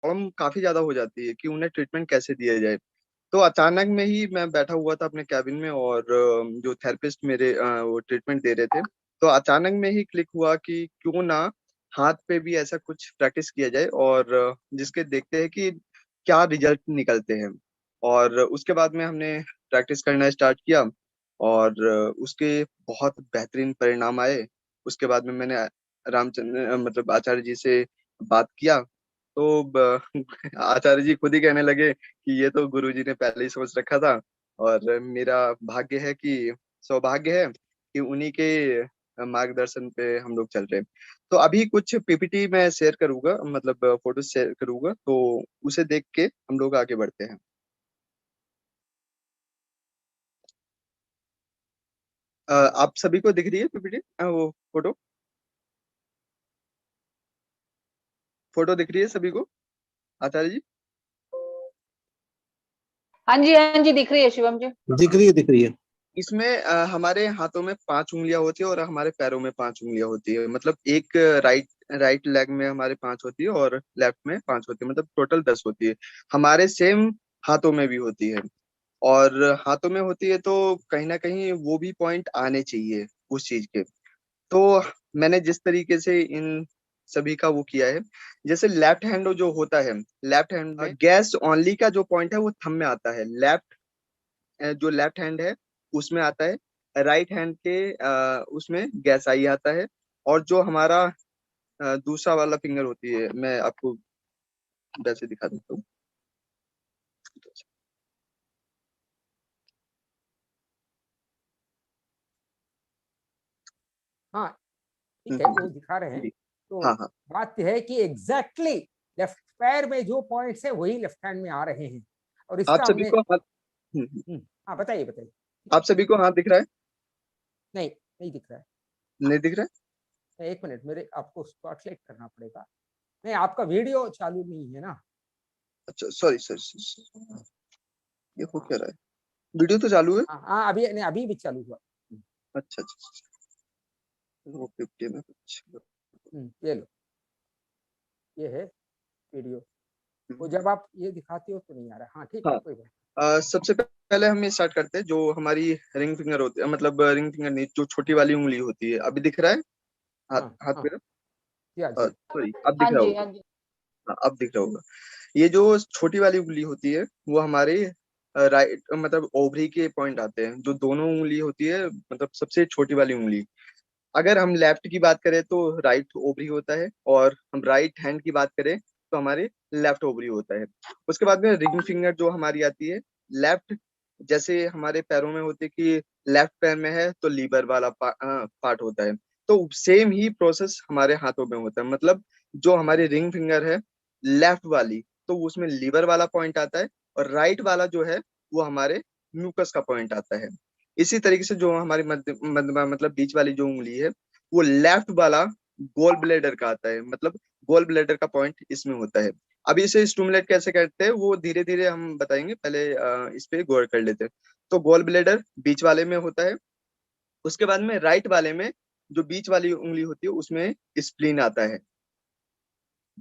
Problem काफी ज्यादा हो जाती है कि उन्हें ट्रीटमेंट कैसे दिया जाए। तो अचानक में ही मैं बैठा हुआ था अपने कैबिन में, और जो थेरेपिस्ट मेरे वो ट्रीटमेंट दे रहे थे, तो अचानक में ही क्लिक हुआ कि क्यों ना हाथ पे भी ऐसा कुछ प्रैक्टिस किया जाए, और जिसके देखते हैं कि क्या रिजल्ट निकलते हैं। और उसके बाद में हमने प्रैक्टिस करना स्टार्ट किया, और उसके बहुत बेहतरीन परिणाम आए। उसके बाद में मैंने रामचंद्र मतलब आचार्य जी से बात किया, तो आचार्य जी खुद ही कहने लगे कि ये तो गुरुजी ने पहले ही सोच रखा था, और मेरा भाग्य है कि सौभाग्य है कि उन्हीं के मार्गदर्शन पे हम लोग चल रहे हैं। तो अभी कुछ पीपीटी मैं शेयर करूंगा, मतलब फोटो शेयर करूंगा, तो उसे देख के हम लोग आगे बढ़ते हैं। आप सभी को दिख रही है पीपीटी, वो फोटो फोटो दिख रही है सभी को, आचार्य जी? हाँ जी, हाँ जी, दिख रही है शिवम जी। दिख रही है, दिख रही है। इसमें हमारे हाथों में 5 उंगलियां होती है, और हमारे पैरों में 5 उंगलियां होती है। मतलब एक राइट राइट लेग में हमारे 5 होती है, और लेफ्ट में 5 होती है, मतलब टोटल 10 होती है। हमारे सेम हाथों में भी होती है, और हाथों में होती है, तो कहीं ना कहीं वो भी पॉइंट आने चाहिए उस चीज के। तो मैंने जिस तरीके से इन सभी का वो किया है, जैसे लेफ्ट हैंड जो होता है, लेफ्ट हैंड में गैस ओनली का जो पॉइंट है वो थंब में आता है। लेफ्ट जो लेफ्ट हैंड है उसमें आता है, राइट हैंड के उसमें गैस आई आता है। और जो हमारा दूसरा वाला फिंगर होती है, मैं आपको वैसे दिखा देता हूँ। हाँ ठीक है, वो दिखा रहे हैं। जी। तो हाँ हाँ। बात यह है कि एग्जैक्टली लेफ्ट पैर में जो पॉइंट्स है वही लेफ्ट हैंड में आ रहे हैं, और आप इसका सभी हमने को हाथ हाँ बताइए बताइए। आप सभी को हाथ दिख रहा है? नहीं, नहीं दिख रहा है। नहीं दिख रहा है? एक मिनट, मेरे आपको स्पॉटलाइट करना पड़ेगा। नहीं, आपका वीडियो चालू नहीं है ना? अच्छा, सॉरी सॉरी, ये हो क्या रहा है? वीडियो तो चालू है। हाँ हाँ, अभी नहीं, अभी भी चालू हुआ। अच्छा अच्छा अच्छा। वो 50 में कुछ। ये लो, ये है वीडियो। वो जब आप ये दिखाते हो तो नहीं आ रहा। हाँ ठीक है, हाँ। कोई बात। सबसे पहले हम ये स्टार्ट करते हैं, जो हमारी रिंग फिंगर होती है, मतलब रिंग फिंगर नहीं, जो छोटी वाली उंगली होती है। अभी दिख रहा है हाथ? हाँ हाथ हाँ, मेरा जी हाँ जी। सॉरी, अब हाँ दिख रहा जी, होगा। हाँ जी। हाँ, अब दिख रहा होगा। ये जो छोटी वाली उंगली होती है वो हमारे राइट मतलब ओवरी के पॉइंट आते हैं। जो दोनों उंगली होती है, मतलब सबसे छोटी वाली उंगली, अगर हम लेफ्ट की बात करें तो राइट ओवरी होता है, और हम राइट हैंड की बात करें तो हमारे लेफ्ट ओवरी होता है। उसके बाद में रिंग फिंगर जो हमारी आती है, लेफ्ट, जैसे हमारे पैरों में होती है कि लेफ्ट पैर में है तो लीवर वाला पार्ट होता है, तो सेम ही प्रोसेस हमारे हाथों में होता है। मतलब जो हमारी रिंग फिंगर है लेफ्ट वाली, तो उसमें लीवर वाला पॉइंट आता है, और राइट वाला जो है वो हमारे म्यूकस का पॉइंट आता है। इसी तरीके से जो हमारी मतलब बीच वाली जो उंगली है, वो लेफ्ट वाला गोल ब्लेडर का आता है। मतलब गोल ब्लेडर का पॉइंट इसमें होता है। अभी इसे स्टूमुलेट कैसे करते हैं वो धीरे धीरे हम बताएंगे, पहले इस पे गौर कर लेते हैं। तो गोल ब्लेडर बीच वाले में होता है। उसके बाद में राइट वाले में जो बीच वाली उंगली होती है उसमें स्प्लीन आता है।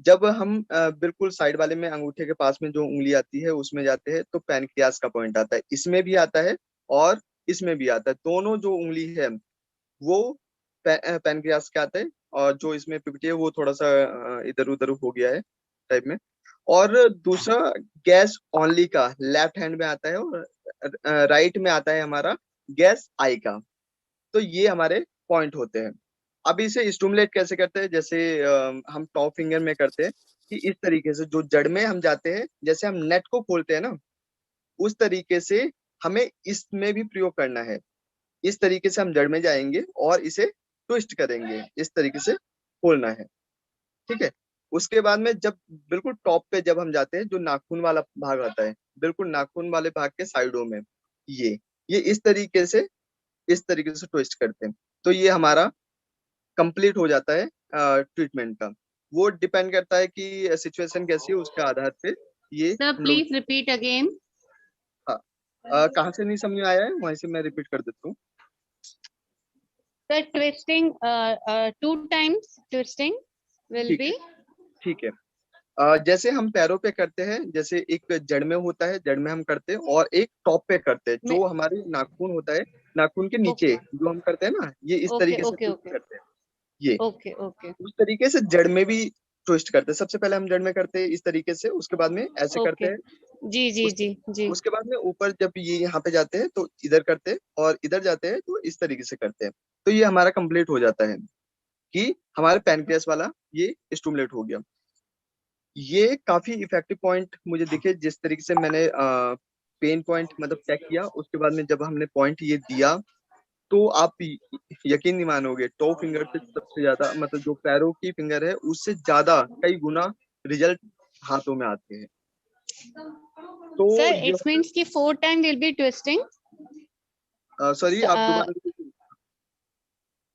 जब हम बिल्कुल साइड वाले में अंगूठे के पास में जो उंगली आती है उसमें जाते हैं, तो पैनक्रियास का पॉइंट आता है। इसमें भी आता है और इसमें भी आता है। दोनों जो उंगली है वो पैनक्रियास का आता है, और जो इसमें पिपटी है वो थोड़ा सा इधर उधर हो गया है टाइप में। और दूसरा गैस ओनली का लेफ्ट हैंड में आता है, और राइट में आता है हमारा गैस आई का। तो ये हमारे पॉइंट होते हैं। अब इसे स्टूमुलेट कैसे करते हैं, जैसे हम टॉप फिंगर में करते हैं कि इस तरीके से जो जड़ में हम जाते हैं, जैसे हम नेट को खोलते हैं ना, उस तरीके से हमें इसमें भी प्रयोग करना है। इस तरीके से हम जड़ में जाएंगे और इसे ट्विस्ट करेंगे, इस तरीके से खोलना है। ठीक है। उसके बाद में जब बिल्कुल टॉप पे जब हम जाते हैं, जो नाखून वाला भाग आता है, बिल्कुल नाखून वाले भाग के साइडों में, ये ये इस तरीके से ट्विस्ट करते हैं। तो ये हमारा कंप्लीट हो जाता है ट्रीटमेंट का। वो डिपेंड करता है कि सिचुएशन कैसी है, उसके आधार पे ये सर हम लोग। Please repeat again. हाँ, कहाँ से नहीं समझ में आया है वहीं से मैं रिपीट कर देता हूँ। Sir twisting 2 times twisting will ठीक बी। है, ठीक है। जैसे हम पैरों पे करते हैं, जैसे एक जड़ में होता है, जड़ में हम करते हैं, और एक टॉप पे करते हैं, मैं जो हमारे नाखून होता है, नाखून के नीचे ओके जो हम करते हैं ना, ये इस ओके तरीके से ओके ट्विस्ट ओके करते हैं। ये ओके ओके उस तरीके से जड़ में भी ट्विस्ट करते हैं। सबसे पहले हम जड़ में करते हैं इस तरीके से, उसके बाद में ऐसे करते ओके हैं। जी जी उसके जी जी उसके बाद में ऊपर जब ये यहाँ पे जाते हैं तो इधर करते हैं, और इधर जाते हैं तो इस तरीके से करते हैं। तो ये हमारा कंप्लीट हो जाता है कि हमारे पैनक्रियास वाला ये स्टूमुलेट हो गया। ये काफी इफेक्टिव पॉइंट मुझे दिखे, जिस तरीके से मैंने पेन पॉइंट मतलब चेक किया, उसके बाद में जब हमने पॉइंट ये दिया, तो आप यकीन नहीं मानोगे, टो फिंगर से सबसे ज्यादा, मतलब जो पैरों की फिंगर है उससे ज्यादा कई गुना रिजल्ट हाथों में आते हैं। तो सर ये इट्स मींस कि 4 time will be twisting sorry, आप दोबारा repeat-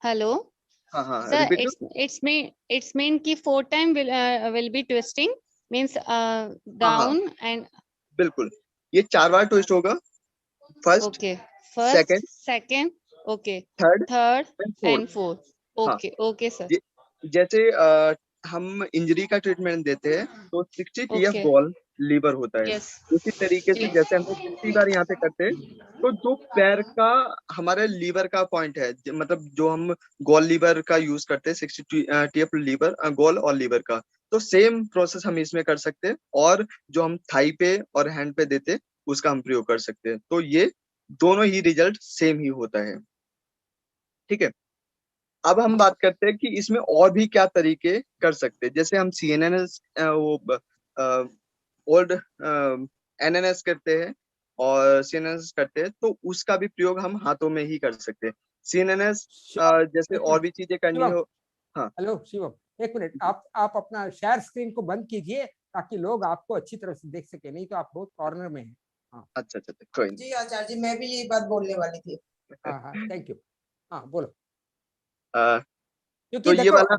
हेलो हाँ हाँ, सर रिपीट। it's mean कि 4 time will be twisting means हाँ हाँ, down and बिल्कुल। ये 4 बार ट्विस्ट होगा, first, okay first second, second okay third third and fourth. and fourth हाँ, okay okay sir जैसे हम इंजरी का ट्रीटमेंट देते हैं तो 60 TF okay गॉल लीवर होता है। yes उसी तरीके से जी जैसे हमने 60 बार यहाँ पे करते हैं, तो जो पैर का हमारे लीवर का पॉइंट है, मतलब जो हम गॉल लीवर का यूज करते हैं, 60 TF लीवर, गॉल और लीवर का, तो सेम प्रोसेस हम इसमें कर सकते हैं। और जो हम थाई पे और हैंड पे देते हैं, उसका हम प्रयोग कर सकते हैं। तो ये दोनों ही रिजल्ट सेम ही होता है। ठीक है, अब हम बात करते हैं कि इसमें और भी क्या तरीके कर सकते हैं। जैसे हम CNNS, वो ओल्ड NNS करते हैं और CNNS करते हैं, तो उसका भी प्रयोग हम हाथों में ही कर सकते हैं। CNNS शिवम जैसे एक और मिनट, भी चीजें करनी शिवम हो। हाँ, हेलो शिवम, एक मिनट, आप अपना शेयर स्क्रीन को बंद कीजिए ताकि लोग आपको अच्छी तरह से देख सके, नहीं तो आप बहुत कॉर्नर में हैं। हाँ अच्छा अच्छा अच्छा, कोई जी आचार्य जी, मैं भी यही बात बोलने वाली थी। नहीं। हाँ हाँ, थैंक यू। हाँ बोलो, अ, क्योंकि तो ये देखो वाला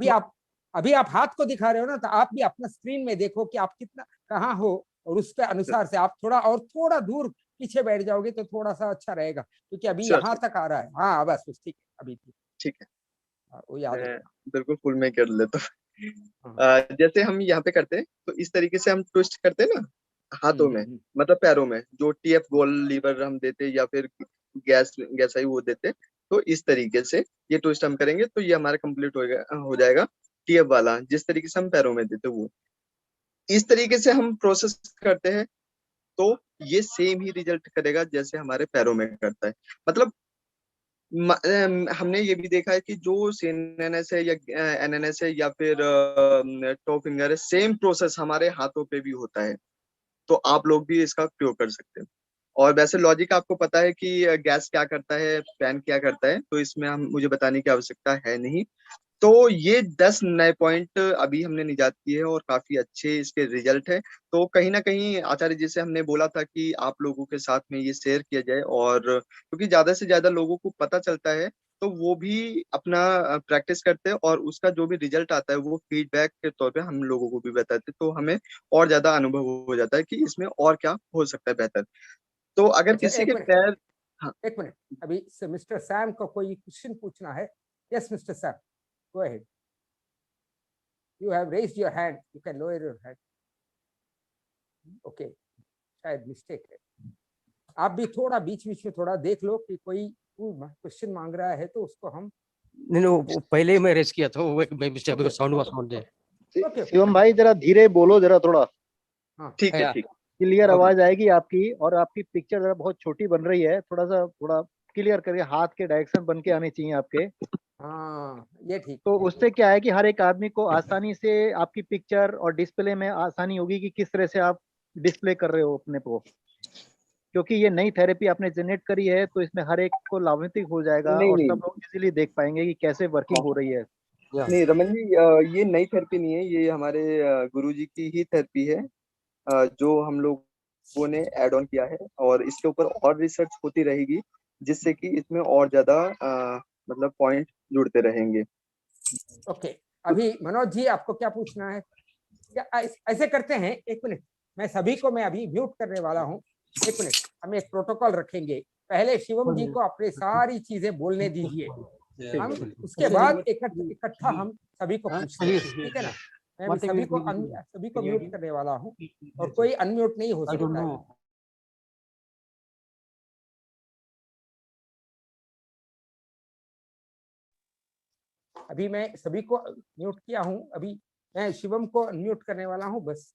अभी आप हाथ को दिखा रहे हो ना, तो आप भी अपना स्क्रीन में देखो कि आप कितना कहाँ हो, और उसके अनुसार से आप थोड़ा दूर पीछे बैठ जाओगे तो थोड़ा सा अच्छा रहेगा, क्योंकि अभी श्योर यहाँ श्योर, तक आ रहा है। हाँ बस बस, ठीक है, अभी ठीक। ठीक है, हाँ, वो याद मैं रखना। बिल्कुल फुल में कर लेता हाँ, हूँ। जैसे हम यहाँ पे करते हैं तो इस तरीके से हम ट्विस्ट करते हैं ना हाथों में, हम्म। मतलब पैरों में, जो TF गोल लीवर हम देते हैं या फिर गैस आई वो देते हैं, तो इस तरीके से ये ट्विस्ट हम करेंगे तो ये हमारा कंप्लीट हो जाएगा। TF वाला जिस तरीके से हम पैरों में देते हैं, वो इस तरीके से हम प्रोसेस करते हैं, तो ये सेम ही रिजल्ट करेगा जैसे हमारे पैरों में करता है। मतलब हमने ये भी देखा है कि जो CNNS है या NNS है या फिर टो फिंगर है, सेम प्रोसेस हमारे हाथों पे भी होता है। तो आप लोग भी इसका प्रयोग कर सकते हैं। और वैसे लॉजिक आपको पता है कि गैस क्या करता है, फैन क्या करता है, तो इसमें हम मुझे बताने की आवश्यकता है नहीं। तो ये 10 नए पॉइंट अभी हमने निजात किए हैं और काफी अच्छे इसके रिजल्ट है। तो कहीं ना कहीं आचार्य जी से हमने बोला था कि आप लोगों के साथ में ये शेयर किया जाए, और क्योंकि ज्यादा से ज्यादा लोगों को पता चलता है तो वो भी अपना प्रैक्टिस करते हैं, और उसका जो भी रिजल्ट आता है वो फीडबैक के तौर पे हम लोगों को भी बताते हैं, तो हमें और ज्यादा अनुभव हो जाता है कि इसमें और क्या हो सकता है बेहतर। तो अगर अच्छा, किसी एक के मिनट, पैर, हाँ, एक मिनट, अभी से मिस्टर सैम को कोई क्वेश्चन पूछना है। Yes mister Sam, go ahead, you have raised your hand, you can lower your hand. Okay, शायद मिस्टेक है। आप भी थोड़ा बीच बीच में थोड़ा देख लो कि कोई क्वेश्चन मांग रहा है तो उसको हम। नहीं नहीं, वो पहले ही मैं रेस किया था, वो एक mistake okay sound was not there. Okay, Shivam भाई जरा धीरे बोलो, जरा थोड़ा हाँ ठीक है या ठीक। क्लियर ओके, आवाज आएगी आपकी। और आपकी पिक्चर जरा बहुत छोटी बन रही है, थोड़ा क्लियर करके हाथ के डायरेक्शन बन के आने चाहिए आपके। हाँ ये ठीक तो है। उससे क्या है कि हर एक आदमी को आसानी से आपकी पिक्चर और डिस्प्ले में आसानी होगी कि किस तरह से आप डिस्प्ले कर रहे हो अपने को। क्योंकि ये नई थेरेपी आपने जनरेट करी है तो इसमें हर एक को लाभान्वित हो जाएगा नहीं और नहीं सब लोग इजीली देख पाएंगे कि कैसे वर्किंग हो रही है। या नहीं रमन जी, ये नई थेरेपी नहीं है, ये हमारे गुरु जी की ही थेरेपी है, जो हम लोगों ने ऐड ऑन किया है, और इसके ऊपर और रिसर्च होती रहेगी, जिससे कि इसमें और ज्यादा मतलब पॉइंट जुड़ते रहेंगे। ओके, अभी मनोज जी आपको क्या पूछना है? क्या ऐसे करते हैं, एक मिनट, मैं अभी म्यूट करने वाला हूँ। एक मिनट, हम एक प्रोटोकॉल रखेंगे। पहले शिवम जी को अपनी सारी चीजें बोलने दीजिए, हम उसके बाद इकट्ठा हम सभी को पूछते हैं, ठीक है ना? मैं अभी सभी को म्यूट करने वाला हूँ और कोई अनम्यूट नहीं हो सकता है। अभी मैं सभी को म्यूट किया हूँ। अभी मैं शिवम को अनम्यूट करने वाला हूँ। बस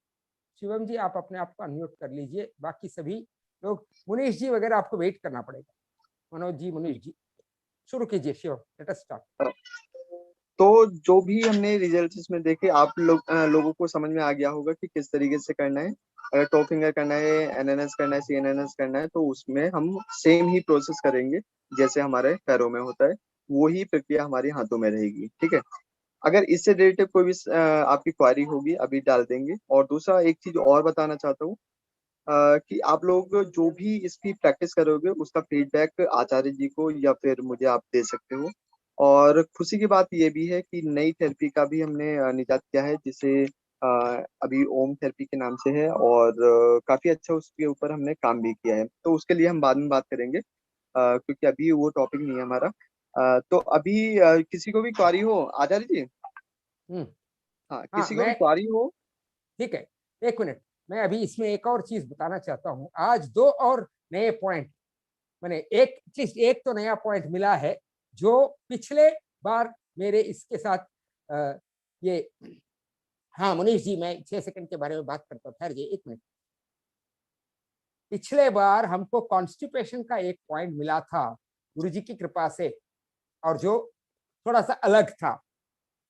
शिवम जी आप अपने आप को अनम्यूट कर लीजिए। बाकी सभी लोग, मुनीश जी वगैरह आपको वेट करना पड़ेगा। मनोज जी, मुनीश जी शुरू कीजिए। Shivam, let us start. तो जो भी हमने रिजल्ट इसमें देखे, आप लोगों को समझ में आ गया होगा कि किस तरीके से करना है। अगर टॉप फिंगर करना है, एनएनएस करना है, सीएनएनएस करना है, तो उसमें हम सेम ही प्रोसेस करेंगे जैसे हमारे पैरों में होता है। वो ही प्रक्रिया हमारी हाथों में रहेगी, ठीक है। अगर इससे रिलेटेड कोई भी आपकी क्वारी होगी, अभी डाल देंगे। और दूसरा एक चीज और बताना चाहता हूँ, कि आप लोग जो भी इसकी प्रैक्टिस करोगे उसका फीडबैक आचार्य जी को या फिर मुझे आप दे सकते हो। और खुशी की बात ये भी है कि नई थेरेपी का भी हमने निजात किया है, जिसे अभी ओम थेरेपी के नाम से है। और काफी अच्छा उसके ऊपर हमने काम भी किया है, तो उसके लिए हम बाद में बात करेंगे, क्योंकि अभी वो टॉपिक नहीं है हमारा। तो अभी किसी को भी क्वारी हो आचार्य जी। हाँ, हाँ, किसी को भी क्वारी हो। ठीक है, एक मिनट। मैं अभी इसमें एक और चीज बताना चाहता हूँ। आज 2 और नए पॉइंट, मैंने एक तो नया पॉइंट मिला है जो पिछले बार मेरे इसके साथ ये, हाँ मुनीश जी, मैं 6 सेकंड के बारे में बात करता हूँ। ठहर जाइए 1 मिनट। पिछले बार हमको कॉन्स्टिपेशन का एक पॉइंट मिला था गुरुजी की कृपा से, और जो थोड़ा सा अलग था,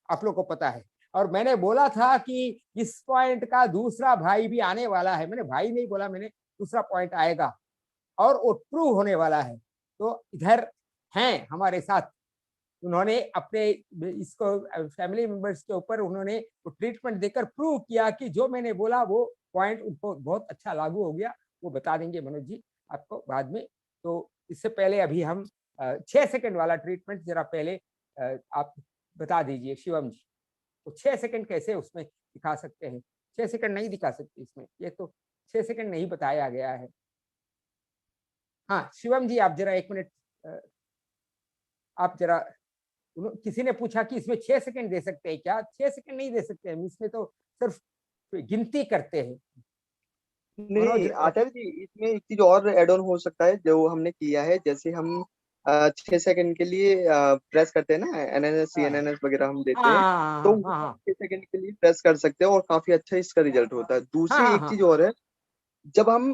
आप लोग को पता है। और मैंने बोला था कि इस पॉइंट का दूसरा भाई भी आने वाला है। मैंने भाई नहीं बोला, मैंने दूसरा पॉइंट आएगा और वो ट्रू होने वाला है। तो इधर हैं हमारे साथ, उन्होंने अपने इसको फैमिली मेंबर्स के ऊपर उन्होंने ट्रीटमेंट देकर प्रूव किया कि जो मैंने बोला वो पॉइंट उनको बहुत अच्छा लागू हो गया। वो बता देंगे मनोज जी आपको बाद में। तो इससे पहले अभी हम 6 सेकंड वाला ट्रीटमेंट जरा पहले आप बता दीजिए शिवम जी। तो 6 सेकंड कैसे उसमें दिखा सकते हैं? 6 सेकंड नहीं दिखा सकते इसमें, ये तो 6 सेकंड नहीं बताया गया है। हाँ शिवम जी, आप जरा 1 मिनट, आप जरा, किसी ने पूछा कि इसमें 6 सेकंड दे सकते हैं क्या? 6 सेकंड नहीं दे सकते हम, इसमें तो सिर्फ गिनती करते हैं। मनोज, नहीं आचार्य जी, इसमें एक चीज और एड ऑन हो सकता है जो हमने किया है। जैसे हम 6 सेकंड के लिए प्रेस करते हैं ना, एनएनएस सीएनएनएस वगैरह हम देते हैं, तो हाँ वो हाँ 6 सेकंड के लिए प्रेस कर सकते हैं और काफी अच्छा इसका रिजल्ट होता है। हाँ दूसरी हाँ एक हाँ चीज और है, जब हम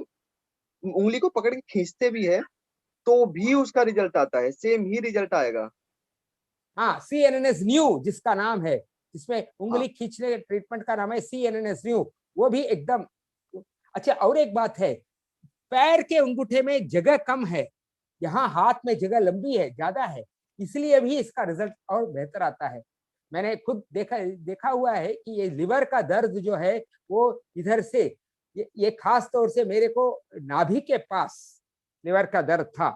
उंगली को पकड़ के खींचते भी है तो भी उसका रिजल्ट आता है, सेम ही रिजल्ट आएगा। हाँ, CNNS न्यू जिसका नाम है, जिसमें हाँ उंगली खींचने के ट्रीटमेंट का नाम है CNNS न्यू, वो भी एकदम अच्छा। और एक बात है, पैर के अंगूठे में जगह कम है, यहाँ हाथ में जगह लंबी है, ज्यादा है, इसलिए भी इसका रिजल्ट और बेहतर आता है। मैंने खुद देखा हुआ है कि ये लिवर का दर्द जो है वो इधर से, ये खास तौर से मेरे को नाभि के पास लिवर का दर्द था,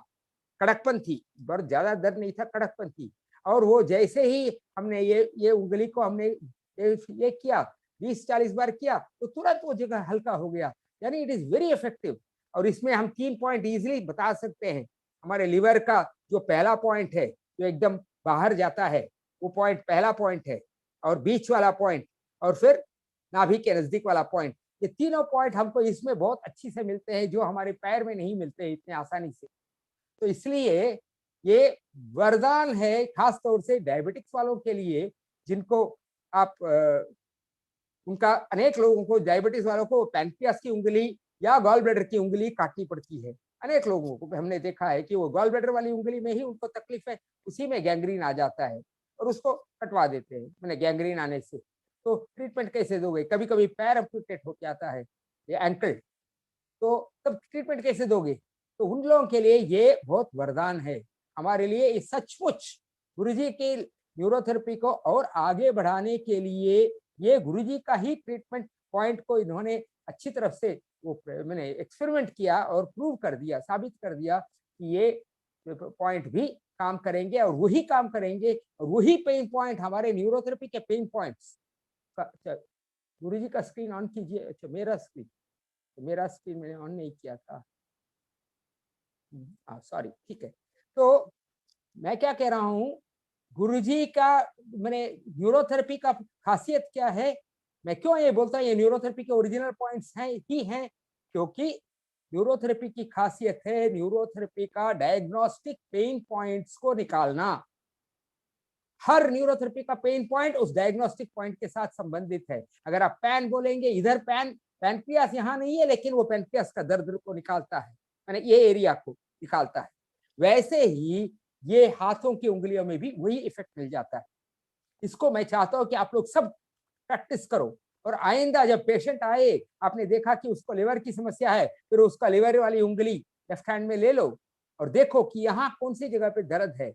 कड़कपन थी, बहुत ज्यादा दर्द नहीं था, कड़कपन थी। और वो जैसे ही हमने ये उंगली को हमने ये किया, 20-40 बार किया, तो तुरंत वो जगह हल्का हो गया। यानी इट इज वेरी इफेक्टिव। और इसमें हम 3 पॉइंट इजिली बता सकते हैं। हमारे लिवर का जो पहला पॉइंट है जो एकदम बाहर जाता है, वो पॉइंट पहला पॉइंट है, और बीच वाला पॉइंट, और फिर नाभि के नजदीक वाला पॉइंट। ये तीनों पॉइंट हमको इसमें बहुत अच्छी से मिलते हैं, जो हमारे पैर में नहीं मिलते इतने आसानी से। तो इसलिए ये वरदान है, खास तौर से डायबिटिक्स वालों के लिए, जिनको आप उनका, अनेक लोगों को, डायबिटीज वालों को पैंक्रियास की उंगली या गॉल ब्लैडर की उंगली काटनी पड़ती है। अनेक लोगों को हमने देखा है कि वो गॉल ब्लैडर वाली उंगली में ही उनको तकलीफ है, उसी में गैंग्रीन आ जाता है और उसको कटवा देते हैं। मैंने गैंग्रीन आने से तो ट्रीटमेंट कैसे दोगे? कभी कभी पैर अम्पुटेट होके आता है, ये एंकल, तो तब ट्रीटमेंट कैसे दोगे? तो उन लोगों के लिए ये बहुत वरदान है। हमारे लिए ये सचमुच गुरुजी की न्यूरोथेरेपी को और आगे बढ़ाने के लिए ये गुरुजी का ही ट्रीटमेंट पॉइंट को इन्होंने अच्छी तरफ से वो मैंने एक्सपेरिमेंट किया और प्रूव कर दिया, साबित कर दिया कि ये पॉइंट भी काम करेंगे और वही काम करेंगे, और वही पेन पॉइंट हमारे न्यूरोथेरेपी के पेन पॉइंट्स। गुरुजी का स्क्रीन ऑन कीजिए। अच्छा, मेरा स्क्रीन मैंने ऑन नहीं किया था, सॉरी, ठीक है। तो मैं क्या कह रहा हूँ, गुरुजी का मैंने न्यूरोथेरेपी का खासियत क्या है मैं क्यों ये बोलता हूँ ये न्यूरोथेरेपी के ओरिजिनल पॉइंट्स हैं ही हैं, क्योंकि न्यूरोथेरेपी की खासियत है न्यूरोथेरेपी का डायग्नोस्टिक पेन पॉइंट्स को निकालना। हर न्यूरोथेरेपी का पेन पॉइंट उस डायग्नोस्टिक पॉइंट के साथ संबंधित है। अगर आप पैन बोलेंगे, इधर पैनक्रियास यहाँ नहीं है, लेकिन वो पैनक्रियास का दर्द को निकालता है, यानी ये एरिया को निकालता है। वैसे ही ये हाथों की उंगलियों में भी वही इफेक्ट मिल जाता है। इसको मैं चाहता हूं कि आप लोग सब प्रैक्टिस करो, और आइंदा जब पेशेंट आए, आपने देखा कि उसको लिवर की समस्या है, फिर उसका लिवर वाली उंगली लेफ्ट हैंड में ले लो और देखो कि यहाँ कौन सी जगह पे दर्द है।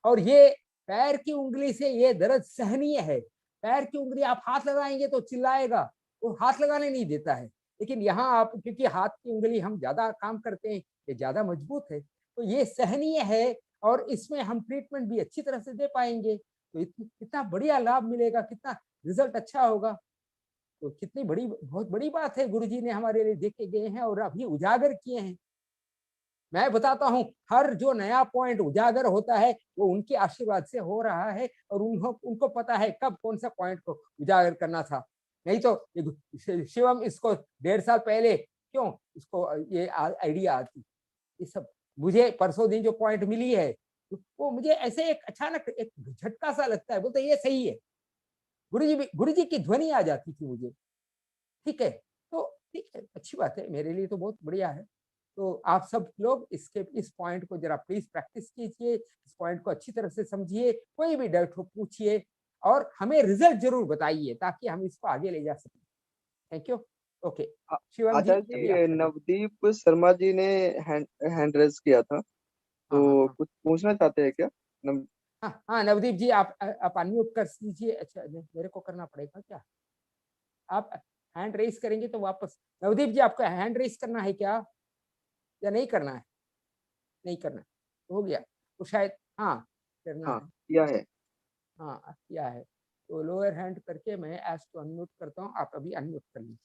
और ये पैर की उंगली से ये दर्द सहनीय है। पैर की उंगली आप हाथ लगाएंगे तो चिल्लाएगा, वो हाथ लगाने नहीं देता है। लेकिन यहाँ आप, क्योंकि हाथ की उंगली हम ज्यादा काम करते हैं, ये ज्यादा मजबूत है, तो ये सहनीय है और इसमें हम ट्रीटमेंट भी अच्छी तरह से दे पाएंगे। तो कितना बढ़िया लाभ मिलेगा, कितना रिजल्ट अच्छा होगा। तो कितनी बड़ी, बहुत बड़ी बात है गुरुजी ने हमारे लिए देखे गए हैं और अभी उजागर किए हैं। मैं बताता हूं, हर जो नया पॉइंट उजागर होता है वो उनके आशीर्वाद से हो रहा है, और उनको पता है कब कौन सा पॉइंट को उजागर करना था। नहीं तो शिवम इसको 1.5 साल पहले क्यों इसको ये आइडिया आती। ये सब मुझे परसों दिन जो पॉइंट मिली है वो मुझे ऐसे एक अचानक एक झटका सा लगता है, बोलते ये सही है। गुरुजी की ध्वनि आ जाती थी मुझे। ठीक है, तो ठीक है, अच्छी बात है, मेरे लिए तो बहुत बढ़िया है। तो आप सब लोग इस पॉइंट को जरा प्लीज प्रैक्टिस कीजिए, इस पॉइंट को अच्छी तरह से समझिए, कोई भी डाउट हो पूछिए और हमें रिजल्ट जरूर बताइए ताकि हम इसको आगे ले जा सकें। Thank you. ओके शिवम आचार्य जी, नवदीप शर्मा जी ने हैंड रेज किया था, तो कुछ पूछना चाहते हैं क्या? हाँ नवदीप जी, आप अनम्यूट कर दीजिए। अच्छा, मेरे को करना पड़ेगा क्या? आप हैंड रेस करेंगे तो वापस। नवदीप जी, आपको हैंड रेस करना है क्या या नहीं करना है? नहीं करना है, हो गया तो शायद हाँ करना है। किया है, हाँ किया है। तो लोअर हैंड करके मैं एस को अनम्यूट करता हूँ, आप अभी अनम्यूट कर लीजिए।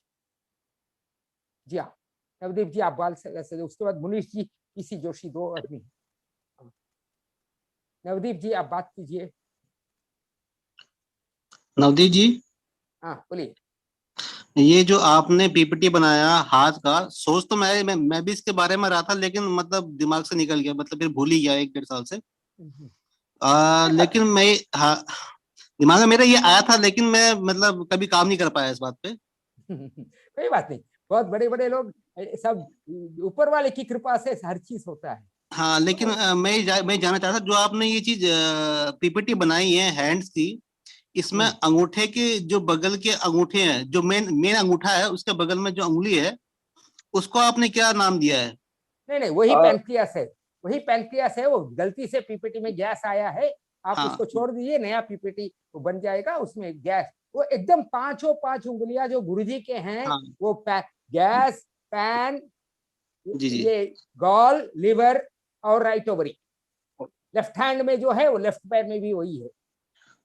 जी हाँ नवदीप जी, आप बाल से उसके बाद मुनीश जी, किसी जोशी, 2 आदमी। नवदीप जी आप बात कीजिए। नवदीप जी, हाँ बोलिए। ये जो आपने पीपीटी बनाया हाथ का, सोच तो मैं भी इसके बारे में रहा था, लेकिन मतलब दिमाग से निकल गया, मतलब फिर भूल ही गया 1-1.5 साल से। लेकिन मैं, हाँ, दिमाग में मेरा ये आया था, लेकिन मैं मतलब कभी काम नहीं कर पाया इस बात पे। कोई बात नहीं, बहुत बड़े बड़े लोग, सब ऊपर वाले की कृपा से हर चीज होता है। हाँ, लेकिन मैं जानना चाहता था, जो आपने ये चीज पीपीटी बनाई है हैंड्स की, इसमें अंगूठे के जो बगल के अंगूठे हैं, जो मेन अंगूठा है उसके बगल में जो उंगली है, उसको आपने क्या नाम दिया है? नहीं वही पैनक्रियास है, वही पैनक्रियास है। वो गलती से पीपीटी में गैस आया है, आप उसको छोड़ दीजिए, नया पीपीटी वो बन जाएगा। उसमें गैस, वो एकदम 5 उंगलियां जो गुरुजी के हैं, वो गैस, पैन, ये गॉल, लिवर और राइट ओवरी, लेफ्ट हैंड में जो है वो लेफ्ट पैर में भी वही है।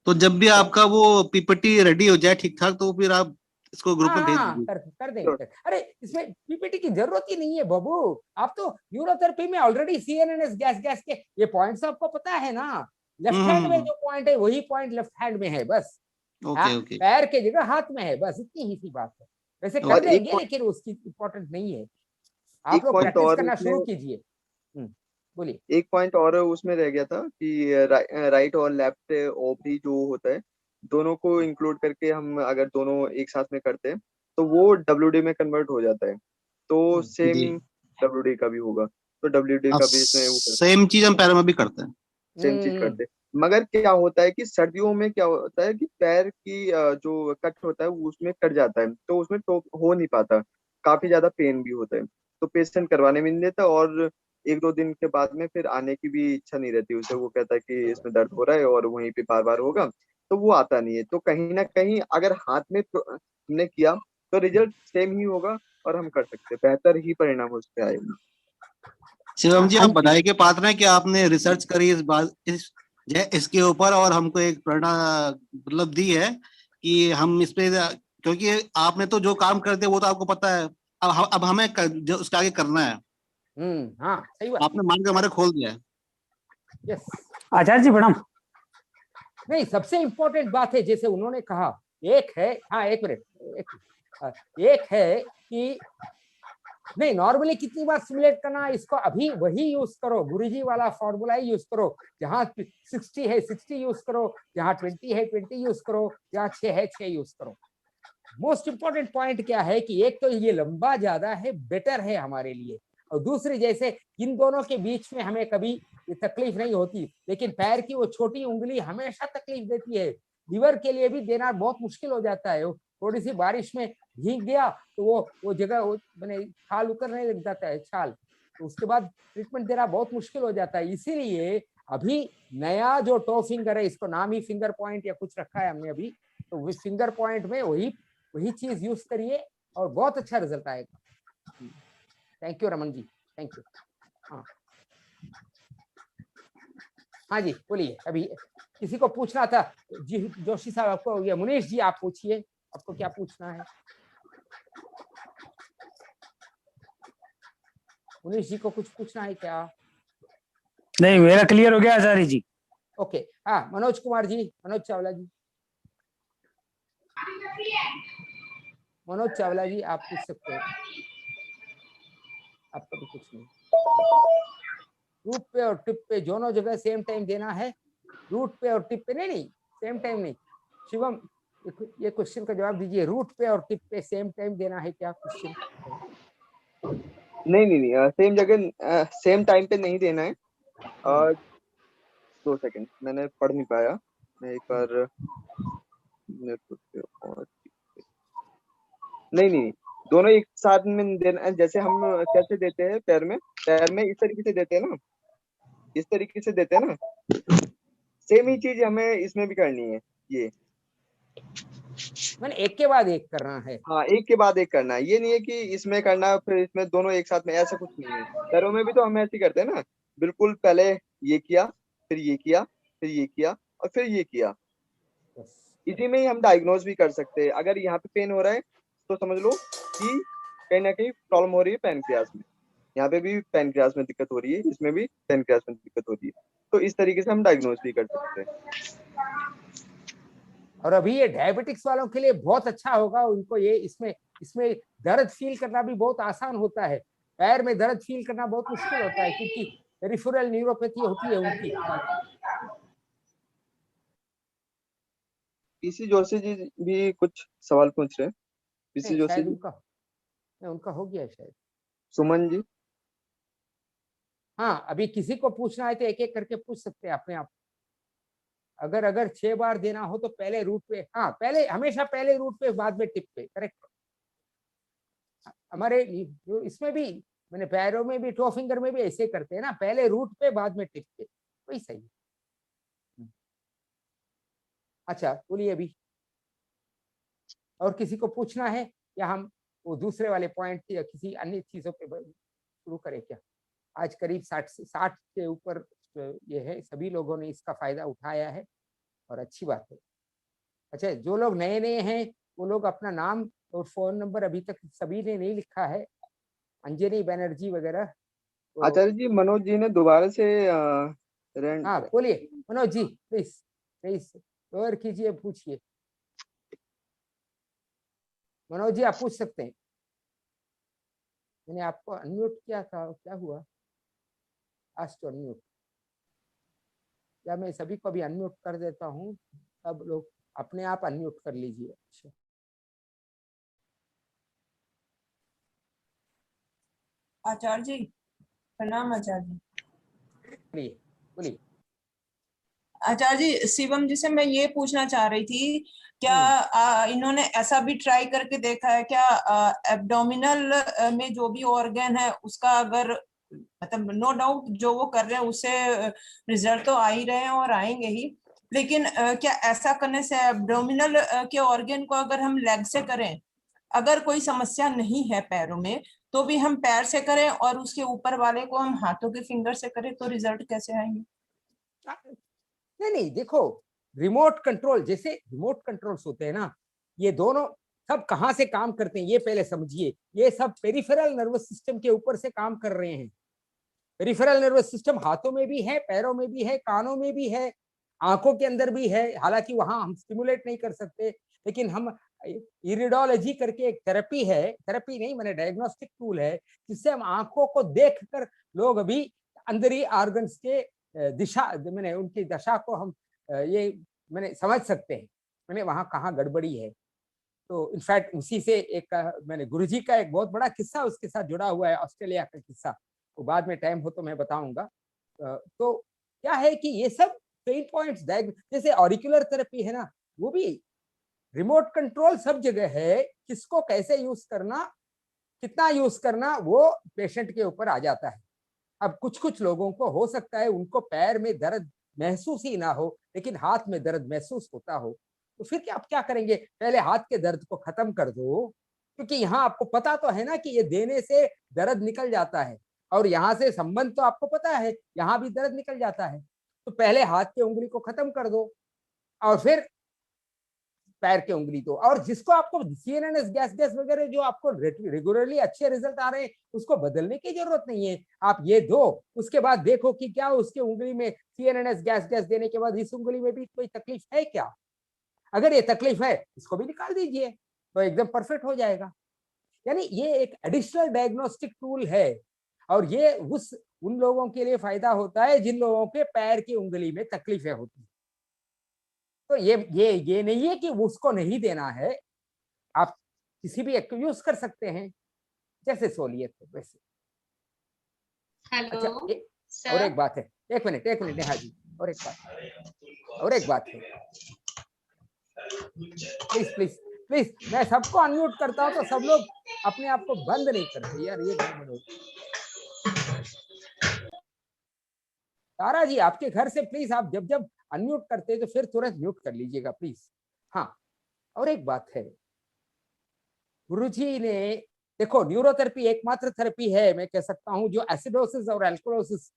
तो जब भी आपका वो पीपीटी रेडी हो जाए ठीक ठाक, तो फिर आप इसको ग्रुप में भेज दीजिए। कर देंगे। अरे इसमें पीपीटी की जरूरत ही नहीं है बाबू, आप तो न्यूरोथेरेपी में ऑलरेडी सीएनएस गैस के ये पॉइंट्स आपको पता है ना। लेफ्ट हैंड में जो पॉइंट है वही पॉइंट लेफ्ट हैंड में है बस। ओके। पैर के जगह हाथ में है, बस इतनी ही सी बात है। वैसे कर देंगे, लेकिन उसकी इम्पोर्टेंट नहीं है। आप लोग प्रैक्टिस करना शुरू कीजिए। बोलिए। एक पॉइंट और उसमें रह गया था कि राइट और लेफ्ट ओवरी जो होता है, दोनों को इंक्लूड करके हम अगर दोनों एक साथ में करते हैं तो वो डब्ल्यूडी में कन्वर्ट हो जाता है। तो सेम डब्ल्यूडी का भी होगा, तो डब्ल्यूडी का भी इसमें सेम चीज हम पैरों में भी करते हैं, सेम चीज करते हैं। मगर क्या होता है कि सर्दियों में क्या होता है कि पैर की जो कट होता है वो उसमें कट जाता है, तो उसमें तो हो नहीं पाता, काफी ज्यादा पेन भी होता है, तो पेशेंट करवाने में नहीं देता, और 1-2 दिन के बाद में फिर आने की भी इच्छा नहीं रहती उसे। वो कहता है कि इसमें दर्द हो रहा है और वहीं पे बार बार होगा, तो वो आता नहीं है। तो कहीं ना कहीं अगर हाथ में हमने किया तो रिजल्ट सेम ही होगा और हम कर सकते हैं, बेहतर ही परिणाम उस पर आएगा। शिवम जी, आप बधाई के पात्र हैं कि आपने रिसर्च करी इसके ऊपर, और हमको एक प्रेरणा मतलब दी है कि हम इस पे, क्योंकि आपने तो जो काम करते वो तो आपको पता है, अब हमें जो उसके आगे करना है। हाँ सही बात, आपने मान के हमारे खोल दिया है। यस आचार्य जी प्रणाम। नहीं, सबसे इम्पोर्टेंट बात है, जैसे उन्होंने कहा एक है, हाँ एक मिनट, एक है कि नहीं, नॉर्मली कितनी बार सिमुलेट करना, इसको अभी वही यूज करो, गुरुजी वाला फॉर्मूला ही यूज करो। जहां 60 है 60 यूज करो, जहां 20 है 20 यूज करो, जहां 6 है 6 यूज करो। मोस्ट इंपॉर्टेंट पॉइंट क्या है कि एक तो ये लंबा ज्यादा है, बेटर है हमारे लिए, और दूसरी जैसे इन दोनों के बीच में हमें कभी ये तकलीफ नहीं होती, लेकिन पैर की वो छोटी उंगली हमेशा तकलीफ देती है। लीवर के लिए भी देना बहुत मुश्किल हो जाता है। थोड़ी सी बारिश में भीग गया तो वो जगह मैंने छाल उतरने लग जाता है, छाल, तो उसके बाद ट्रीटमेंट देना बहुत मुश्किल हो जाता है। इसीलिए अभी नया जो टो फिंगर है, इसको नाम ही फिंगर पॉइंट या कुछ रखा है हमने अभी, तो उस फिंगर पॉइंट में वही चीज यूज करिए और बहुत अच्छा रिजल्ट आएगा। Thank you Raman ji, thank you. हाँ जी बोलिए, अभी किसी को पूछना था जी, जोशी साहब आपको हो गया। मुनीश जी आप पूछिए, आपको क्या पूछना है? मुनीश जी को कुछ पूछना है क्या? नहीं, मेरा क्लियर हो गया आचार्य जी। ओके, हाँ मनोज कुमार जी, मनोज चावला जी, मनोज चावला जी आप पूछ सकते हो, आपका भी कुछ नहीं। रूट पे और टिप पे दोनों जगह सेम टाइम देना है, रूट पे और टिप पे नहीं सेम टाइम नहीं। शिवम ये क्वेश्चन का जवाब दीजिए, रूट पे और टिप पे सेम टाइम देना है क्या? क्वेश्चन नहीं, सेम जगह सेम टाइम पे नहीं देना है। 2 सेकंड, मैंने पढ़ नहीं पाया, मैं एक बार नहीं, दोनों एक साथ में देना। जैसे हम कैसे देते हैं पैर में इस तरीके से देते हैं ना, इस तरीके से देते हैं ना, सेम ही चीज हमें इसमें भी करनी है। ये मैंने एक के बाद एक करना है। हाँ, एक के बाद एक करना है, ये नहीं है कि इसमें करना फिर इसमें, दोनों एक साथ में, ऐसा कुछ नहीं है। पैरों में भी तो हम ऐसे करते हैं ना, बिल्कुल पहले ये किया, फिर ये किया, फिर ये किया और फिर ये किया। इसी में ही हम डायग्नोज भी कर सकते हैं। अगर यहाँ पे पेन हो रहा है तो समझ लो कि कहीं ना कहीं प्रॉब्लम हो रही है पैनक्रियास में। यहाँ पे भी पैनक्रियास में दिक्कत हो रही है, इसमें भी पैनक्रियास में दिक्कत हो रही है, तो इस तरीके से हम डायग्नोज भी कर सकते हैं। और अभी ये डायबिटिक्स वालों के लिए बहुत अच्छा होगा, उनको ये इसमें दर्द फील करना भी बहुत आसान होता है। पैर में दर्द फील करना बहुत मुश्किल होता है क्योंकि पेरिफेरल न्यूरोपैथी होती है उनकी। पीसी जोशी जी भी कुछ सवाल पूछ रहे हैं। पीसी जोशी शायद जी, उनका हो गया शायद। सुमन जी, हाँ अभी किसी को पूछना है तो एक एक करके पूछ सकते हैं अपने आप। अगर 6 बार देना हो तो पहले रूट पे, हाँ पहले हमेशा पहले रूट पे बाद में टिप पे, करेक्ट। हमारे इसमें भी मैंने पैरों में भी टो फिंगर में भी ऐसे करते हैं ना, पहले रूट पे बाद में टिप पे, वही सही है। अच्छा बोलिए अभी, और किसी को पूछना है या हम वो दूसरे वाले पॉइंट या किसी अन्य चीजों पे शुरू करें क्या? आज करीब 60 के ऊपर ये है, सभी लोगों ने इसका फायदा उठाया है और अच्छी बात है। अच्छा, जो लोग नए नए हैं वो लोग अपना नाम और फोन नंबर अभी तक सभी ने नहीं लिखा है, अंजनी बनर्जी वगैरह। तो आचार्य जी, मनोज जी ने दोबारा से हाँ बोलिए Manoj ji, please please lower कीजिए, पूछिए। मनोज जी आप पूछ सकते हैं, मैंने आपको अनम्यूट किया था, क्या हुआ? आज तो अनम्यूट, या मैं सभी को भी अनम्यूट कर देता हूँ, सब लोग अपने आप अनम्यूट कर लीजिए। अच्छा आचार्य जी, प्रणाम आचार्य जी। बोलिए बोलिए। आचार्य जी, शिवम जी से मैं ये पूछना चाह रही थी, क्या इन्होंने ऐसा भी ट्राई करके देखा है क्या, एब्डोमिनल में जो भी ऑर्गन है उसका, अगर मतलब नो डाउट जो वो कर रहे हैं उससे रिजल्ट तो आ ही रहे हैं और आएंगे ही, लेकिन क्या ऐसा करने से एब्डोमिनल के ऑर्गन को अगर हम लेग से करें, अगर कोई समस्या नहीं है पैरों में, तो भी हम पैर से करें और उसके ऊपर वाले को हम हाथों के फिंगर से करें, तो रिजल्ट कैसे आएंगे? नहीं देखो, रिमोट कंट्रोल, जैसे रिमोट कंट्रोल्स होते हैं ना, ये दोनों सब कहाँ से काम करते हैं ये पहले समझिए। ये सब पेरिफेरल नर्वस सिस्टम के ऊपर से काम कर रहे हैं। पेरिफेरल नर्वस सिस्टम हाथों में भी है, पैरों में भी है, कानों में भी है, आंखों के अंदर भी है, हालांकि वहां हम स्टिमुलेट नहीं कर सकते, लेकिन हम इरिडोलॉजी करके एक थेरेपी है, थेरेपी नहीं मैंने डायग्नोस्टिक टूल है, जिससे हम आंखों को देखकर लोग अभी अंदरी ऑर्गन्स के दिशा मैंने उनकी दशा को हम ये मैंने समझ सकते हैं मैंने वहाँ कहाँ गड़बड़ी है। तो इनफैक्ट उसी से एक मैंने गुरुजी का एक बहुत बड़ा किस्सा उसके साथ जुड़ा हुआ है, ऑस्ट्रेलिया का किस्सा, वो बाद में टाइम हो तो मैं बताऊंगा। तो क्या है कि ये सब पेन पॉइंट्स जैसे ऑरिकुलर थेरेपी है ना, वो भी रिमोट कंट्रोल सब जगह है, किसको कैसे यूज करना, कितना यूज करना वो पेशेंट के ऊपर आ जाता है। अब कुछ कुछ लोगों को हो सकता है उनको पैर में दर्द महसूस ही ना हो, लेकिन हाथ में दर्द महसूस होता हो, तो फिर आप क्या करेंगे, पहले हाथ के दर्द को खत्म कर दो, क्योंकि यहाँ आपको पता तो है ना कि ये देने से दर्द निकल जाता है, और यहाँ से संबंध तो आपको पता है, यहाँ भी दर्द निकल जाता है। तो पहले हाथ की उंगली को खत्म कर दो और फिर पैर की उंगली दो, और जिसको आपको सीएनएस गैस वगैरह जो आपको रेगुलरली अच्छे रिजल्ट आ रहे हैं उसको बदलने की जरूरत नहीं है, आप ये दो, उसके बाद देखो कि क्या उसके उंगली में सीएनएस गैस देने के बाद इस उंगली में भी कोई तकलीफ है क्या। अगर ये तकलीफ है इसको भी निकाल दीजिए तो एकदम परफेक्ट हो जाएगा। यानी ये एक एडिशनल डायग्नोस्टिक टूल है, और ये उन लोगों के लिए फायदा होता है जिन लोगों के पैर की उंगली में तकलीफें होती है। तो ये नहीं है कि उसको नहीं देना है, आप किसी भी एक यूज कर सकते हैं जैसे सहूलियत है वैसे। हेलो अच्छा और एक बात है, एक मिनट नेहा जी, और एक बात है, प्लीज मैं सबको अनम्यूट करता हूं तो सब लोग अपने आप को बंद नहीं करते यार, ये गड़बड़ हो। तारा जी आपके घर से प्लीज आप जब जब अनम्यूट करते हैं तो फिर तुरंत म्यूट कर लीजिएगा प्लीज। हाँ और एक बात है, गुरुजी ने देखो न्यूरोथेरेपी एकमात्र थेरेपी है मैं कह सकता हूं जो एसिडोसिस और एल्कोलोसिस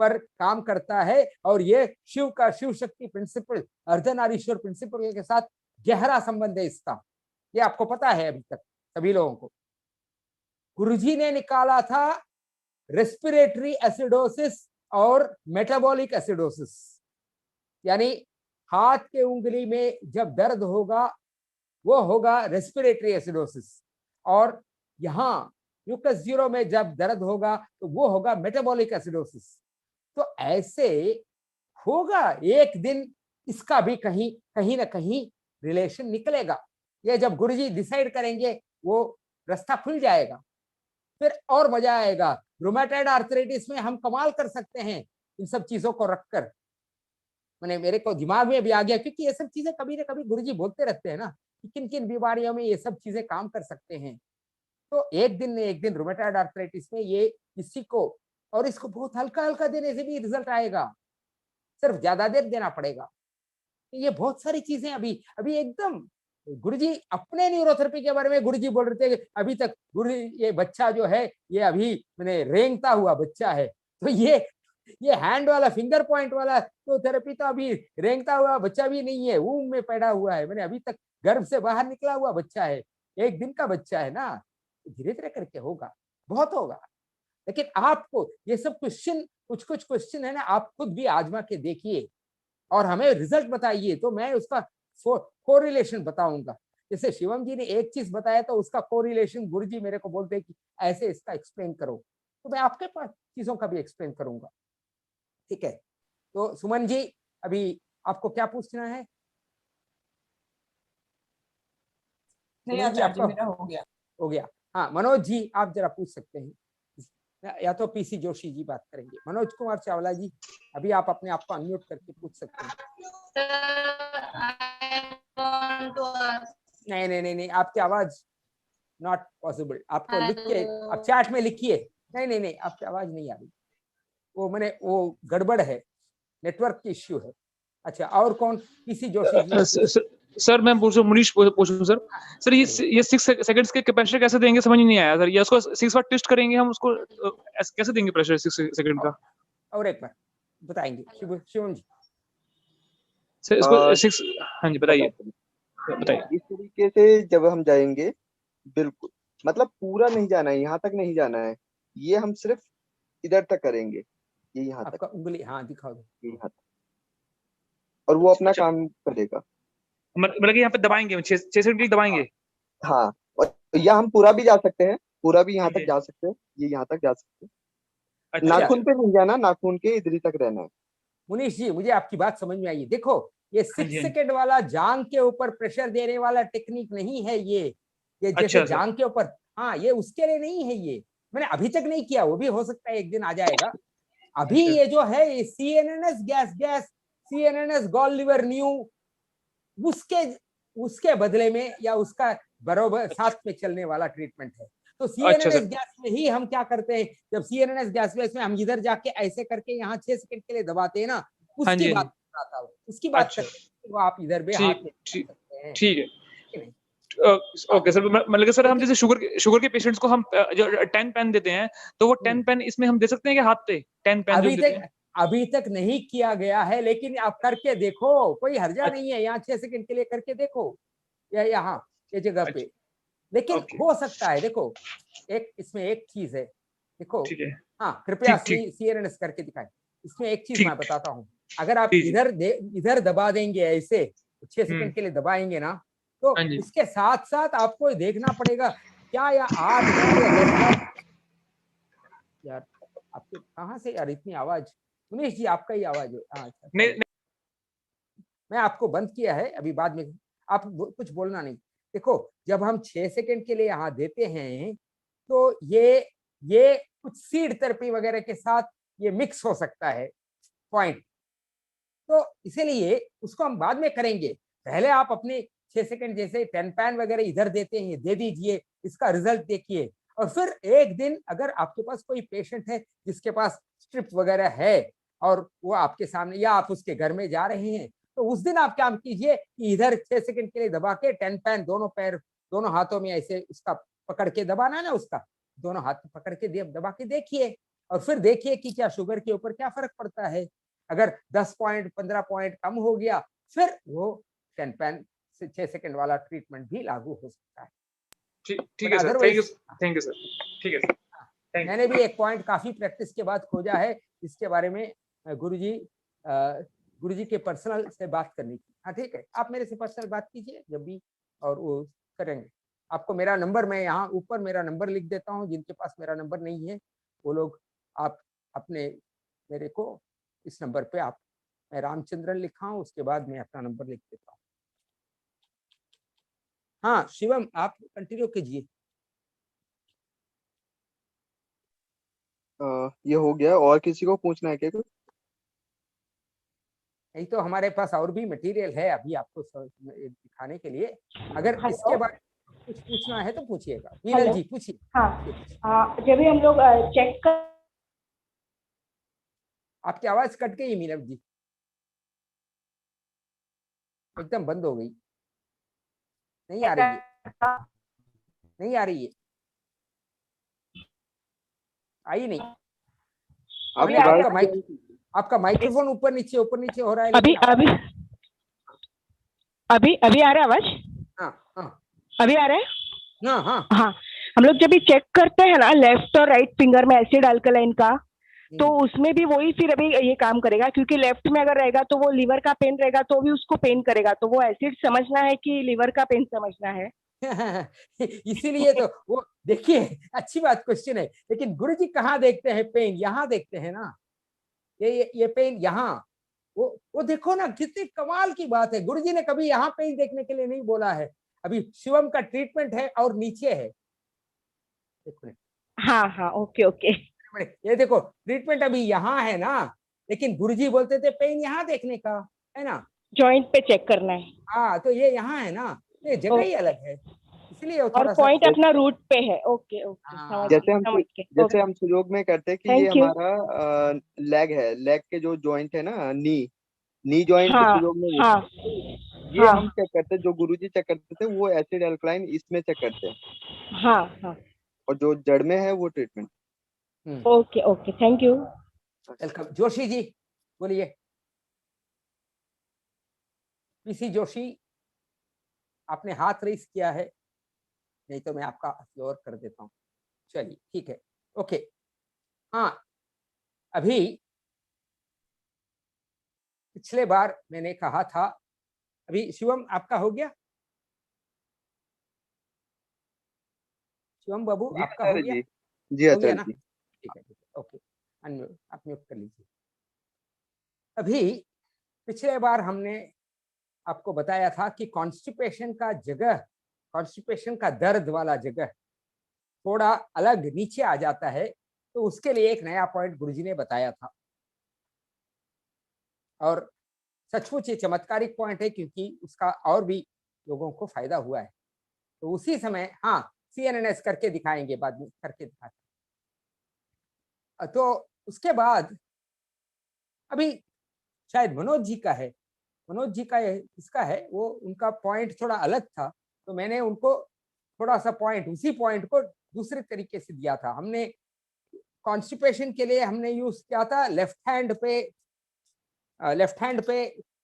पर काम करता है, और ये शिव शक्ति प्रिंसिपल अर्धनारीश्वर प्रिंसिपल के साथ गहरा संबंध है इसका, ये आपको पता है अभी तक सभी लोगों को। गुरुजी ने निकाला था रेस्पिरेटरी एसिडोसिस और मेटाबॉलिक एसिडोसिस, यानी हाथ के उंगली में जब दर्द होगा वो होगा रेस्पिरेटरी एसिडोसिस, और यहाँ म्यूकस जीरो में जब दर्द होगा तो वो होगा मेटाबॉलिक एसिडोसिस। तो ऐसे होगा एक दिन इसका भी कहीं ना कहीं रिलेशन निकलेगा, ये जब गुरुजी डिसाइड करेंगे वो रास्ता खुल जाएगा, फिर और मजा आएगा। रूमेटॉइड आर्थराइटिस में हम कमाल कर सकते हैं इन सब चीजों को रखकर, मैंने मेरे को दिमाग में भी आ गया, क्योंकि ये सब चीजें कभी ना कभी गुरुजी बोलते रहते हैं ना कि किन किन बीमारियों में ये सब चीजें काम कर सकते हैं। तो एक दिन रूमेटॉइड आर्थराइटिस में ये किसी को, और इसको बहुत हल्का देने से भी रिजल्ट आएगा, सिर्फ ज्यादा देर देना पड़ेगा। ये बहुत सारी चीजें अभी एकदम गुरुजी अपने न्यूरोथेरेपी के बारे में गुरुजी बोल रहे थे अभी तक, गुरुजी ये बच्चा जो है ये अभी मैंने रेंगता हुआ बच्चा है, तो ये हैंड वाला फिंगर पॉइंट वाला तो थेरेपी तो अभी रेंगता हुआ बच्चा भी नहीं है, ऊम में पैदा हुआ है, मैंने अभी तक गर्भ से बाहर निकला हुआ बच्चा है, एक दिन का बच्चा है ना, धीरे धीरे करके होगा, बहुत होगा। लेकिन आपको ये सब क्वेश्चन कुछ क्वेश्चन है ना, आप खुद भी आजमा के देखिए और हमें रिजल्ट बताइए, तो मैं उसका कोरिलेशन बताऊंगा। जैसे शिवम जी ने एक चीज बताया तो उसका कोरिलेशन गुरुजी मेरे को बोलते हैं कि ऐसे इसका एक्सप्लेन करो, तो मैं आपके पास चीजों का भी एक्सप्लेन करूंगा, ठीक है। तो सुमन जी अभी आपको क्या पूछना है? नहीं आचार्य जी मेरा हो गया। हाँ मनोज जी आप जरा पूछ सकते हैं, या तो पीसी जोशी जी बात करेंगे। मनोज कुमार चावला जी अभी आप अपने आप को अनम्यूट करके पूछ सकते हैं। नहीं आपकी आवाज नॉट पॉसिबल, आपको लिख के आप चैट में लिखिए। नहीं आपकी आवाज नहीं आ रही, वो गड़बड़ है, नेटवर्क की इश्यू है। अच्छा और कौन? पीसी जोशी जी। सर मैं मुनीश पूछूं सर ये 6 सेकंड्स के प्रेशर कैसे देंगे, समझ नहीं आया सर। ये उसको 6 बार टेस्ट करेंगे हम, उसको कैसे देंगे प्रेशर 6 सेकंड का? और एक बार बताएंगे शिवम जी सर इसको 6। हाँ जी बताइए। इस तरीके से जब हम जाएंगे, बिल्कुल मतलब पूरा नहीं जाना है, यहाँ तक नहीं जाना है, ये हम सिर्फ इधर तक करेंगे, ये यहाँ तक उंगली, हाँ दिखाओ यहाँ तक, और वो अपना काम करेगा। मतलब कि यहाँ पे दबाएंगे हम 6 सेकंड के लिए दबाएंगे। हाँ, और या हम पूरा भी जा सकते हैं, पूरा भी यहाँ ठीक तक है। जा सकते हैं, ये यहाँ तक जा सकते हैं। अच्छा नाखून पे नहीं जाना, नाखून के इधर ही तक रहना है। मुनीश जी, मुझे आपकी बात समझ में आई है। देखो, ये हाँ 6 जी, हाँ जी। सेकंड वाला जांग के ऊपर प्रेशर देने वाला टेक्निक नहीं है ये जैसे अच्छा सर। जांग के ऊपर, हाँ, ये उसके लिए नहीं है। ये मैंने अभी तक नहीं किया, वो भी हो सकता है एक दिन आ जाएगा। अभी अच्छा। ये जो है ये CNNS gas CNNS gall liver new, उसके उसके बदले में या उसका बराबर साथ में चलने वाला ट्रीटमेंट है। तो अच्छा CNNS सर। गैस में ही हम क्या करते हैं, जब CNNS गैस में हम इधर जाके ऐसे करके यहाँ 6 सेकंड के लिए दबाते हैं ना, हाँ जी, उसकी हाँ बात जी। कर रहा था, उसकी बात अच्छा। करते हैं। वो आप इधर भी हाथ में ठीक कर सकते हैं, ठीक है। ठीक है नहीं? ओके सर, मतलब कि सर हम लेकिन जैसे शुगर के पेशेंट्स को हम जो 10 पेन देते हैं, तो वो 10 पेन इसमें हम दे सकते हैं कि हाथ पे 10 पेन जो हम देते हैं? अभी तक नहीं किया गया है, लेकिन आप करके देखो, कोई हर्जा अच्छा। नहीं है। यहाँ 6 सेकंड के लिए करके देखो, या यहाँ ये जगह पे। अच्छा। लेकिन ओके। हो सकता है, देखो, एक इसमें एक चीज है, देखो, ठीक है। हाँ, कृपया ठीक। CNNS करके दिखाएं। इसमें एक चीज मैं ठीक। बताता हूँ, अगर आप जी। इधर दबा देंगे ऐसे 6 हम्म। सेकंड के लिए दबाएंगे ना, तो हाँ जी। उसके साथ साथ आपको देखना पड़ेगा क्या या 8 बार या 10 बार। यार, आपके कहाँ से यार इतनी आवाज? उमेश जी, आपका ही आवाज है। हाँ, अच्छा, नहीं, चलो। मैं आपको बंद किया है, अभी बाद में आप कुछ बोलना नहीं। देखो, जब हम 6 सेकंड के लिए यहाँ देते हैं, तो ये कुछ सीड थेरेपी वगैरह के साथ ये मिक्स हो सकता है पॉइंट, तो इसीलिए उसको हम बाद में करेंगे। पहले आप अपने 6 सेकंड जैसे 10 पैन वगैरह इधर देते हैं, दे दीजिए, इसका रिजल्ट देखिए। और फिर एक दिन अगर आपके पास कोई पेशेंट है जिसके पास स्ट्रिप वगैरह है और वो आपके सामने या आप उसके घर में जा रहे हैं, तो उस दिन आप क्या कीजिए कि इधर 6 सेकंड के लिए दबा के 10 पैन दोनों पैर दोनों हाथों में ऐसे उसका पकड़ के दबाना है ना, उसका दोनों हाथ में पकड़ के दबा के देखिए, और फिर देखिए कि क्या शुगर के ऊपर क्या फर्क पड़ता है। अगर 10 पॉइंट 15 पॉइंट कम हो गया, फिर वो 10 पैन से 6 सेकंड वाला ट्रीटमेंट भी लागू हो सकता है। ठीक है सर। Thank you sir. ठीक है सर। मैंने भी एक पॉइंट काफी प्रैक्टिस के बाद खोजा है, इसके बारे में गुरुजी के पर्सनल से बात करनी थी। हाँ, ठीक है, आप मेरे से पर्सनल बात कीजिए जब भी, और वो करेंगे। आपको मेरा नंबर, मैं यहाँ ऊपर मेरा नंबर लिख देता हूँ, जिनके पास मेरा नंबर नहीं है वो लोग आप अपने मेरे को इस नंबर पे आप, मैं रामचंद्रन लिखा हूँ, उसके बाद मैं अपना नंबर लिख देता हूँ। हाँ शिवम, आप कंटिन्यू कीजिए। ये हो गया, और किसी को पूछना है क्या कुछ? नहीं तो हमारे पास और भी मटेरियल है अभी आपको दिखाने के लिए, अगर इसके बारे में कुछ पूछना है तो पूछिएगा। मीनल जी पूछिए। हाँ, जब भी हम लोग चेक कर, आपकी आवाज कट गई मीनल जी, एकदम बंद हो गई, नहीं आ रही है, नहीं आ रही है, आई नहीं। आपका माइक्रोफोन ऊपर नीचे हो रहा है। अभी आ रहा है आवाज? हाँ, अभी आ रहा है? हाँ। हम लोग जब भी चेक करते हैं ना लेफ्ट और राइट फिंगर में एसिड अल्कलाइन का, तो उसमें भी वही फिर अभी ये काम करेगा, क्योंकि लेफ्ट में अगर रहेगा तो वो लीवर का पेन रहेगा तो भी उसको पेन करेगा, तो वो एसिड समझना है कि लीवर का पेन समझना है? इसीलिए तो वो देखिए, अच्छी बात क्वेश्चन है, लेकिन गुरुजी कहाँ देखते हैं पेन? यहाँ देखते हैं ना, ये पेन यहाँ, वो देखो ना, कितनी कमाल की बात है। गुरुजी ने कभी यहाँ पेन देखने के लिए नहीं बोला है। अभी शिवम का ट्रीटमेंट है और नीचे है, हाँ, ओके। ये देखो, ट्रीटमेंट अभी यहाँ है ना, लेकिन गुरुजी बोलते थे पेन यहाँ देखने का है ना, जॉइंट पे चेक करना है। हाँ, तो ये यहाँ है ना, ये जगह ही अलग है, इसलिए और पॉइंट अपना रूट पे है। ओके। जैसे हम सुयोग में करते हैं कि ये हमारा लेग है, लेग के जो जॉइंट है ना, नी जॉइंट सुयोग में ये हम चेक करते हैं, जो गुरुजी चेक करते थे वो एसिड अल्कलाइन इसमें चेक करते हैं। हाँ। और जो जड़ में है वो treatment. Okay, thank you. Welcome. Joshi ji बोलिए। पीसी जोशी, आपने हाथ रेस किया है, नहीं तो मैं आपका फ्लोर कर देता हूँ। चलिए ठीक है, ओके। हाँ, अभी पिछले बार मैंने कहा था अभी शिवम आपका हो गया? शिवम बाबू जी आपका हो आचार्य गया? जी। जी हो गया आचार्य ना? जी। ठीक है, ओके। अनम्यूट, आप म्यूट कर लीजिए। अभी पिछले बार हमने आपको बताया था कि कॉन्स्टिपेशन का जगह, कॉन्स्टिपेशन का दर्द वाला जगह थोड़ा अलग नीचे आ जाता है, तो उसके लिए एक नया पॉइंट गुरुजी ने बताया था। और सचमुच ये चमत्कारिक पॉइंट है, क्योंकि उसका और भी लोगों को फायदा हुआ है। तो उसी समय हाँ, सीएनएनएस करके दिखाएंगे, बाद में करके दिखाते। तो उसके बाद अभी शायद मनोज जी का है, मनोज जी का इसका है, वो उनका पॉइंट थोड़ा अलग था, तो मैंने उनको थोड़ा सा पॉइंट, उसी पॉइंट को दूसरे तरीके से दिया था। हमने कॉन्स्टिपेशन के लिए हमने यूज किया था लेफ्ट हैंड पे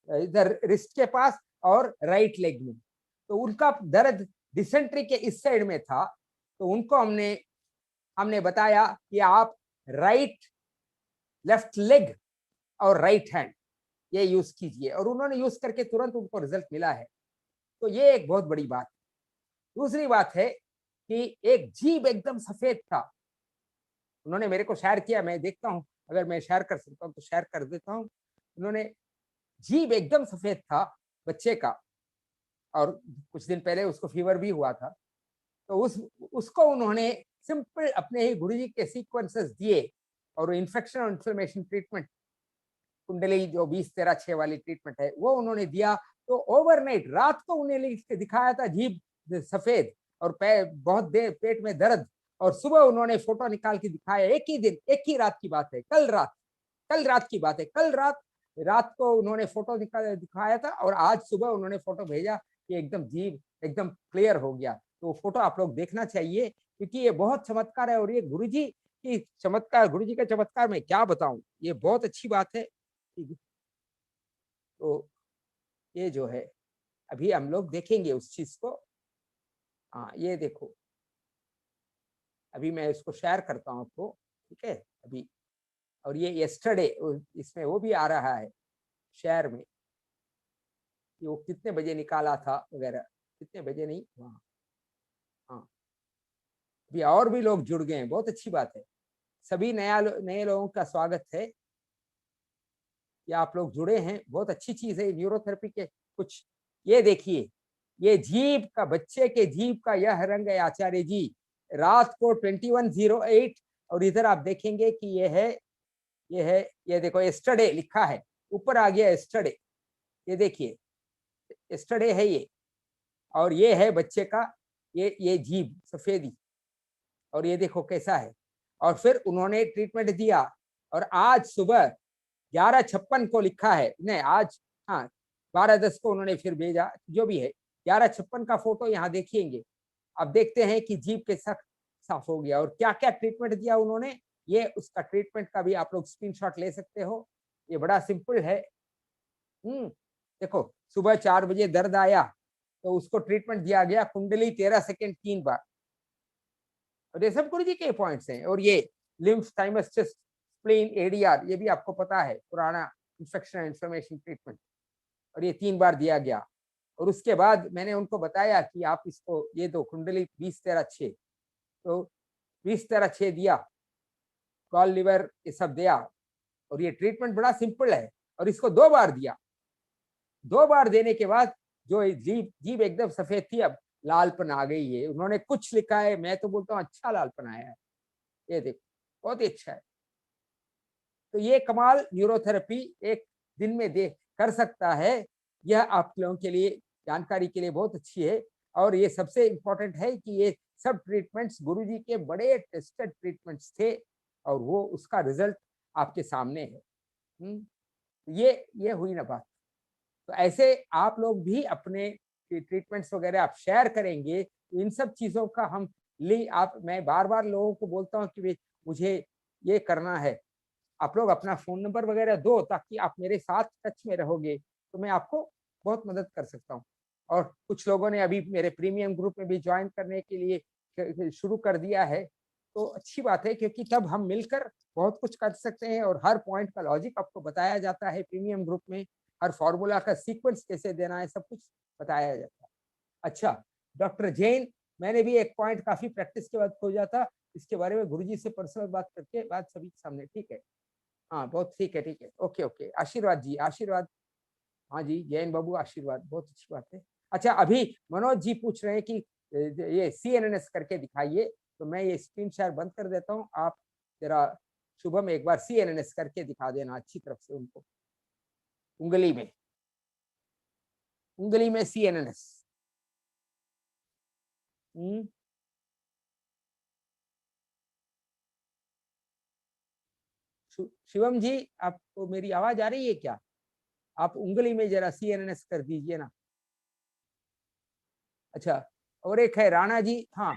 इधर रिस्ट के पास और राइट लेग में। तो उनका दर्द डिसेंट्री के इस साइड में था, तो उनको हमने बताया कि आप लेफ्ट लेग और राइट हैंड ये यूज कीजिए, और उन्होंने यूज करके तुरंत उनको रिजल्ट मिला है। तो ये एक बहुत बड़ी बात। दूसरी बात है कि एक जीभ एकदम सफेद था, उन्होंने मेरे को शेयर किया, मैं देखता हूँ अगर मैं शेयर कर सकता हूँ तो शेयर कर देता हूँ। उन्होंने जीभ एकदम सफेद था बच्चे का, और कुछ दिन पहले उसको फीवर भी हुआ था। तो उसको उन्होंने सिंपल अपने ही गुरुजी के सीक्वेंसेस दिए, और इन्फेक्शन और इन्फ्लेमेशन ट्रीटमेंट कुंडली जो 20-13-6 वाली ट्रीटमेंट है वो उन्होंने दिया। तो ओवरनाइट रात को उन्हें लिख के दिखाया था जीभ सफेद और बहुत देर पेट में दर्द, और सुबह उन्होंने फोटो निकाल के दिखाया। एक ही दिन, एक ही रात की बात है, कल रात की बात है, कल रात को उन्होंने फोटो दिखाया था, और आज सुबह उन्होंने फोटो भेजा कि एकदम जीभ एकदम क्लियर हो गया। तो फोटो आप लोग देखना चाहिए, क्योंकि ये बहुत चमत्कार है, और ये गुरुजी की चमत्कार, गुरुजी का चमत्कार मैं क्या बताऊं, ये बहुत अच्छी बात है। तो ये जो है अभी हम लोग देखेंगे उस चीज को। हाँ ये देखो, अभी मैं इसको शेयर करता हूँ आपको, ठीक है अभी। और ये यस्टरडे इसमें वो भी आ रहा है शेयर में कि वो कितने बजे निकाला था वगैरह, कितने बजे नहीं। हाँ हाँ, अभी और भी लोग जुड़ गए हैं, बहुत अच्छी बात है। सभी नए लोगों का स्वागत है, या आप लोग जुड़े हैं, बहुत अच्छी चीज है न्यूरोथेरेपी के कुछ। ये देखिए, ये जीभ का, बच्चे के जीभ का यह रंग है आचार्य जी, रात को 2108, और इधर आप देखेंगे कि ये देखो यस्टरडे लिखा है, ऊपर आ गया यस्टरडे, ये देखिए यस्टरडे है ये, और ये है बच्चे का ये जीभ सफेदी, और ये देखो कैसा है। और फिर उन्होंने ट्रीटमेंट दिया, और आज सुबह 11:56 को लिखा है, नहीं आज हाँ 12:10 को उन्होंने फिर भेजा, जो भी है 11:56 का फोटो यहाँ देखिएंगे। अब देखते हैं कि जीभ के साफ हो गया, और क्या क्या ट्रीटमेंट दिया उन्होंने, ये उसका ट्रीटमेंट का भी आप लोग स्क्रीनशॉट ले सकते हो, ये बड़ा सिंपल है। देखो सुबह 4 बजे दर्द आया तो उसको ट्रीटमेंट दिया गया, कुंडली 13 सेकेंड 3 बार, और ये सब गुरुजी के पॉइंट्स हैं। और ये lymph, thymus, chest, spleen, ADR, ये भी आपको पता है, पुराना इन्फेक्शन इन्फ्लेमेशन ट्रीटमेंट, और ये 3 बार दिया गया। और उसके बाद मैंने उनको बताया कि आप इसको ये दो कुंडली 20-13-6, तो 20-13-6 दिया, कॉल लिवर ये सब दिया, और ये ट्रीटमेंट बड़ा सिंपल है। और इसको 2 बार दिया, 2 बार देने के बाद जो जीभ एकदम सफेद थी अब लालपन आ गई है। उन्होंने कुछ लिखा है, मैं तो बोलता हूँ अच्छा लालपन आया है, ये देखो बहुत ही अच्छा है। तो ये कमाल न्यूरोथेरेपी एक दिन में कर सकता है, यह आप लोगों के लिए जानकारी के लिए बहुत अच्छी है। और ये सबसे इम्पोर्टेंट है कि ये सब ट्रीटमेंट्स गुरुजी के बड़े टेस्टेड ट्रीटमेंट्स थे, और वो उसका रिजल्ट आपके सामने है। ये हुई ना बात। तो ऐसे आप लोग भी अपने ट्रीटमेंट्स वगैरह आप शेयर करेंगे, तो इन सब चीजों का मैं बार बार लोगों को बोलता हूँ कि मुझे ये करना है, आप लोग अपना फोन नंबर वगैरह दो, ताकि आप मेरे साथ टच में रहोगे तो मैं आपको बहुत मदद कर सकता हूँ। और कुछ लोगों ने अभी मेरे प्रीमियम ग्रुप में भी ज्वाइन करने के लिए शुरू कर दिया है, तो अच्छी बात है, क्योंकि तब हम मिलकर बहुत कुछ कर सकते हैं, और हर पॉइंट का लॉजिक आपको बताया जाता है प्रीमियम ग्रुप में। हर फॉर्मूला का सीक्वेंस कैसे देना है, सब कुछ बताया जाता है। अच्छा डॉक्टर जैन, मैंने भी एक पॉइंट काफी प्रैक्टिस के बाद खोजा था, इसके बारे में गुरुजी से पर्सनल बात करके बात सभी के सामने, ठीक है? हाँ बहुत ठीक है, ओके ओके। आशीर्वाद जी, आशीर्वाद। हाँ जी जैन बाबू आशीर्वाद, बहुत अच्छी बात है। अच्छा अभी मनोज जी पूछ रहे हैं कि ये CNNS करके दिखाइए, तो मैं ये स्क्रीन शेयर बंद कर देता हूँ, आप जरा शुभम एक बार CNNS करके दिखा देना अच्छी तरफ से उनको, उंगली में CNNS। शिवम जी आपको मेरी आवाज आ रही है क्या? आप उंगली में जरा CNNS कर दीजिए ना। अच्छा और एक है राणा जी, हाँ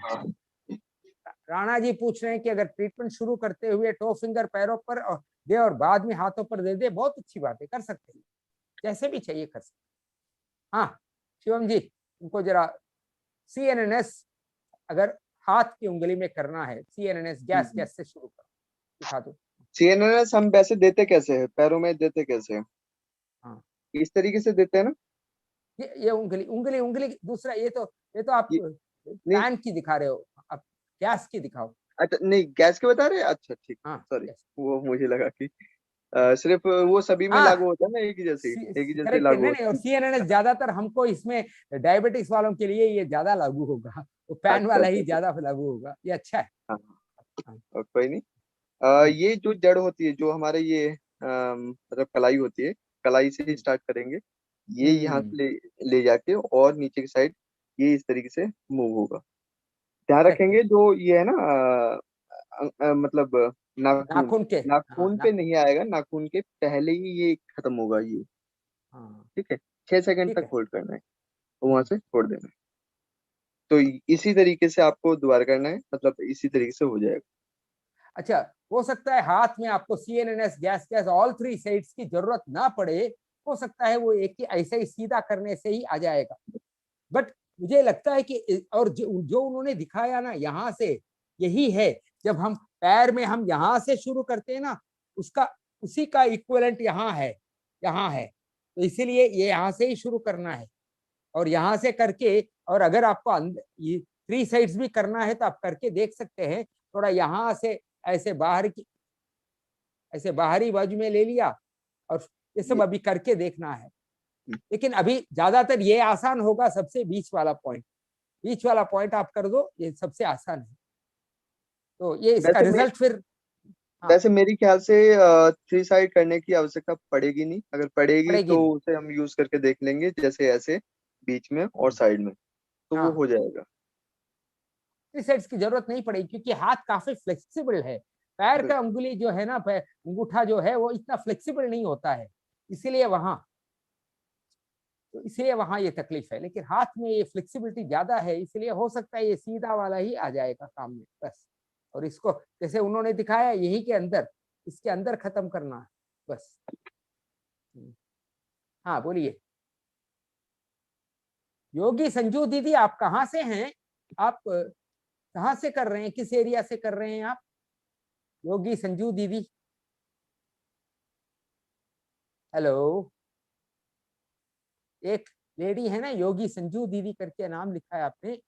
राणा जी पूछ रहे हैं कि अगर ट्रीटमेंट शुरू करते हुए टो फिंगर पैरों पर और दे और बाद में हाथों पर दे दे, बहुत अच्छी बात है, कर सकते हैं, जैसे भी चाहिए कर सकते। हाँ शिवम जी उनको जरा CNNS अगर हाथ की उंगली में करना है, CNNS गैस से शुरू कर दिखा दो। CNNS हम वैसे देते कैसे हैं, पैरों में देते कैसे हैं? हाँ इस तरीके से देते हैं ना? ये उंगली दूसरा, ये तो आप नहीं पैन की दिखा रहे हो, आप गैस की दिखाओ। अच्छा नहीं गैस के बता रहे हैं, अच्छा ठीक, हाँ सॉरी गैस। वो मुझे लगा कि सिर्फ वो सभी में हाँ लागू होता है ना, एक ही जैसे करेक्ट, लागू नहीं होता और CNNS ज्यादातर हमको इसमें डायबिटिक्स वालों के लिए ये ज्यादा लागू होगा, तो है। पैन अच्छा वाला अच्छा ही अच्छा, ज्यादा लागू होगा, ये अच्छा है। हाँ हाँ, और कोई नहीं। ये जो जड़ होती है, जो हमारे ये मतलब कलाई होती है, कलाई से स्टार्ट करेंगे, ये यहाँ से ले जाके और नीचे की साइड ये इस तरीके से मूव होगा। ध्यान correct, रखेंगे जो ये है ना मतलब नाखून, नाखून के, हाँ नाखून पे नहीं आएगा, नाखून के पहले ही ये खत्म होगा ये, हाँ ठीक है? 6 सेकंड ठीक तक है। होल्ड करना है और वहां से छोड़ देना है। तो इसी तरीके से आपको दोबारा करना है, मतलब इसी तरीके से हो जाएगा। अच्छा हो सकता है हाथ में आपको CNNS गैस ऑल 3 साइड्स की जरूरत ना पड़े, हो सकता है वो एक ही ऐसे ही सीधा करने से ही आ जाएगा, बट मुझे लगता है कि और जो उन्होंने दिखाया ना यहाँ से, यही है जब हम पैर में हम यहाँ से शुरू करते हैं ना, उसका उसी का इक्विवेलेंट यहाँ है, तो इसीलिए ये यहाँ से ही शुरू करना है और यहाँ से करके, और अगर आपको ये 3 साइड्स भी करना है तो आप करके देख सकते हैं, थोड़ा यहाँ से ऐसे बाहरी बाजू में ले लिया, और ये सब अभी करके देखना है। लेकिन अभी ज्यादातर ये आसान होगा, सबसे बीच वाला पॉइंट आप कर दो, ये सबसे आसान है, तो ये इसका रिजल्ट फिर। हाँ, वैसे मेरी ख्याल से 3 साइड करने की आवश्यकता पड़ेगी नहीं, अगर पड़ेगी तो नहीं। उसे हम यूज करके देख लेंगे, जैसे ऐसे बीच में और साइड में, तो वो हाँ हो जाएगा। 3 साइड्स की जरूरत नहीं पड़ेगी क्योंकि हाथ काफी फ्लेक्सिबल है, पैर का उंगली जो है ना, अंगूठा जो है वो इतना फ्लेक्सिबल नहीं होता है, इसीलिए वहां ये तकलीफ है, लेकिन हाथ में ये फ्लेक्सिबिलिटी ज्यादा है, इसलिए हो सकता है ये सीधा वाला ही आ जाएगा काम में बस, और इसको जैसे उन्होंने दिखाया यही के अंदर, इसके अंदर खत्म करना है बस। हाँ बोलिए योगी संजू दीदी, आप कहाँ से हैं? आप कहाँ से कर रहे हैं, किस एरिया से कर रहे हैं आप? योगी संजू दीदी, हेलो। एक लेडी है ना योगी संजू दीदी करके नाम लिखा है आपने,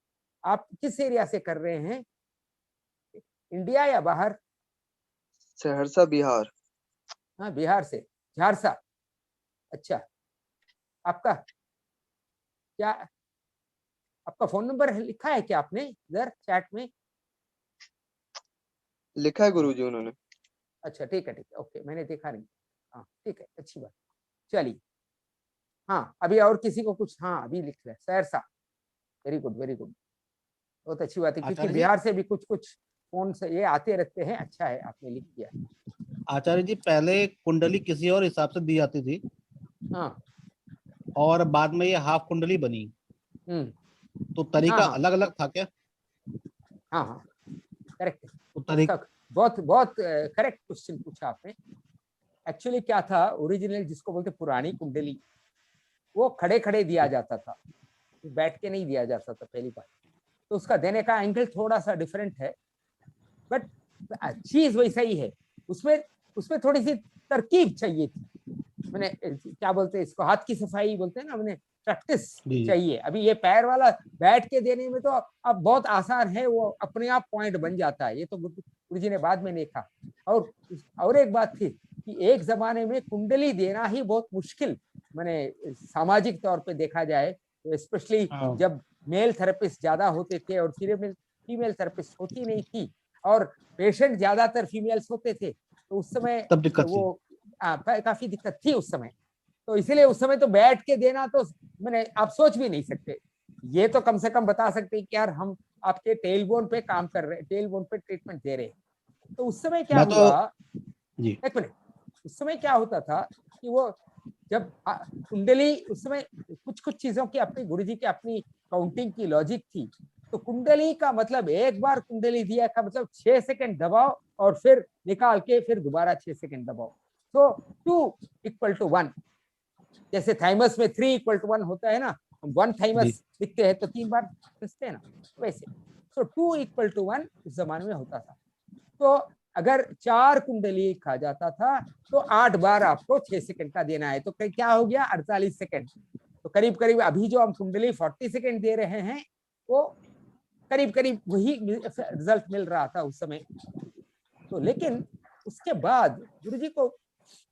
आप किस एरिया से कर रहे हैं, इंडिया या बाहर? सहरसा बिहार। हाँ बिहार से, झारसा। अच्छा आपका क्या, आपका फोन नंबर लिखा है क्या आपने इधर चैट में? लिखा है गुरुजी उन्होंने। अच्छा ठीक है ओके, मैंने देखा नहीं। हाँ ठीक है, अच्छी बात, चलिए। हाँ अभी और किसी को कुछ? हाँ अभी लिख रहे सहरसा, वेरी गुड, बहुत अच्छी बात है, क्योंकि आचार्य जी, बिहार से भी कुछ फोन से ये आते रहते हैं, अच्छा है आपने लिख दिया। आचार्य जी पहले कुंडली किसी और हिसाब से दी जाती थी, हाँ और बाद में ये हाफ कुंडली बनी, तो तरीका हाँ अलग अलग था क्या? हाँ करेक्ट, तो तरीका बहुत करेक्ट क्वेश्चन पूछा आपने। एक्चुअली क्या था, ओरिजिनल जिसको बोलते पुरानी कुंडली, वो खड़े खड़े दिया जाता था, बैठ के नहीं दिया जाता था पहली बार, तो उसका देने का एंगल थोड़ा सा डिफरेंट है, बट चीज वैसा ही है, उसमें थोड़ी सी तरकीब चाहिए थी, मैंने क्या बोलते हैं इसको, हाथ की सफाई बोलते हैं ना, मैंने प्रैक्टिस जी। चाहिए। अभी ये पैर वाला बैठ के देने में तो अब बहुत आसान है, वो अपने आप पॉइंट बन जाता है, ये तो गुरुजी ने बाद में देखा। और एक बात थी कि एक जमाने में कुंडली देना ही बहुत मुश्किल, मैंने सामाजिक तौर पे देखा जाए तो, स्पेशली जब मेल थेरेपिस्ट ज्यादा होते थे और फीमेल थेरेपिस्ट होती नहीं थी, और पेशेंट ज्यादातर फीमेल्स होते थे, तो उस समय तब दिक्कत थी। वो काफी दिक्कत थी उस समय। तो इसीलिए उस समय तो बैठ के देना तो मैंने आप सोच भी नहीं सकते। ये तो कम से कम बता सकते हैं कि यार हम आपके टेलबोन पे काम कर रहे हैं, टेलबोन पे ट्रीटमेंट दे रहे हैं। तो उस समय क्या हुआ जी। एक मिनट, उस समय क्या होता था कि वो जब कुंडली, उस समय कुछ चीजों की अपनी गुरुजी की अपनी काउंटिंग की लॉजिक थी। तो कुंडली का मतलब एक बार कुंडली दिया का मतलब 6 सेकंड दबाओ और फिर निकाल के फिर दोबारा 6 सेकंड दबाओ। तो 2 = 1, जैसे थाइमस में 3 = 1 होता है ना, 1 थाइमस लिखते हैं तो 3 बार लिखते हैं ना, वैसे। तो 2 = 1 उस जमाने में होता था। तो अगर 4 कुंडली खा जाता था तो 8 बार आपको 6 सेकंड का देना है, तो क्या हो गया 48 सेकंड। तो करीब करीब अभी जो हम कुंडली 40 सेकंड दे रहे हैं वो करीब करीब वही रिजल्ट मिल रहा था उस समय। तो लेकिन उसके बाद गुरुजी को,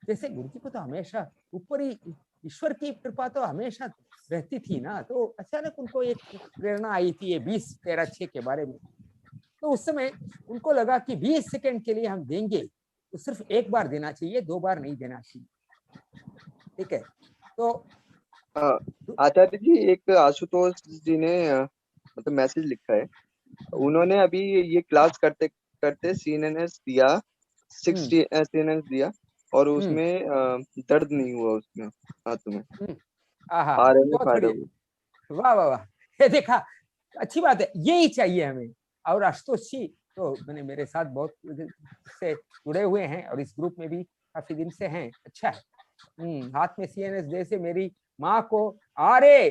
जैसे गुरुजी को तो हमेशा ऊपरी ईश्वर की कृपा तो हमेशा रहती थी ना, तो अचानक उनको एक प्रेरणा आई थी ये 20-13-6 के बारे में। तो उस समय उनको लगा कि 20 सेकंड के लिए हम देंगे तो सिर्फ एक बार देना चाहिए, 2 बार नहीं देना चाहिए, ठीक है। तो आचार्य जी, एक आशुतोष जी ने मतलब मैसेज लिखा है, उन्होंने अभी ये क्लास करते करते सीएनएस दिया, 6 सीएनएस दिया और उसमें दर्द नहीं हुआ उसमें हाथ में, बहुत बढ़िया, वाह वाह वाह, ये देखा, अच्छी बात है, यही चाहिए हमें। और आशुतोष जी तो मैंने मेरे साथ बहुत से जुड़े हुए हैं और इस ग्रुप में भी काफी दिन से हैं, अच्छा है। हाथ में सीएनएस दे से मेरी माँ को आरे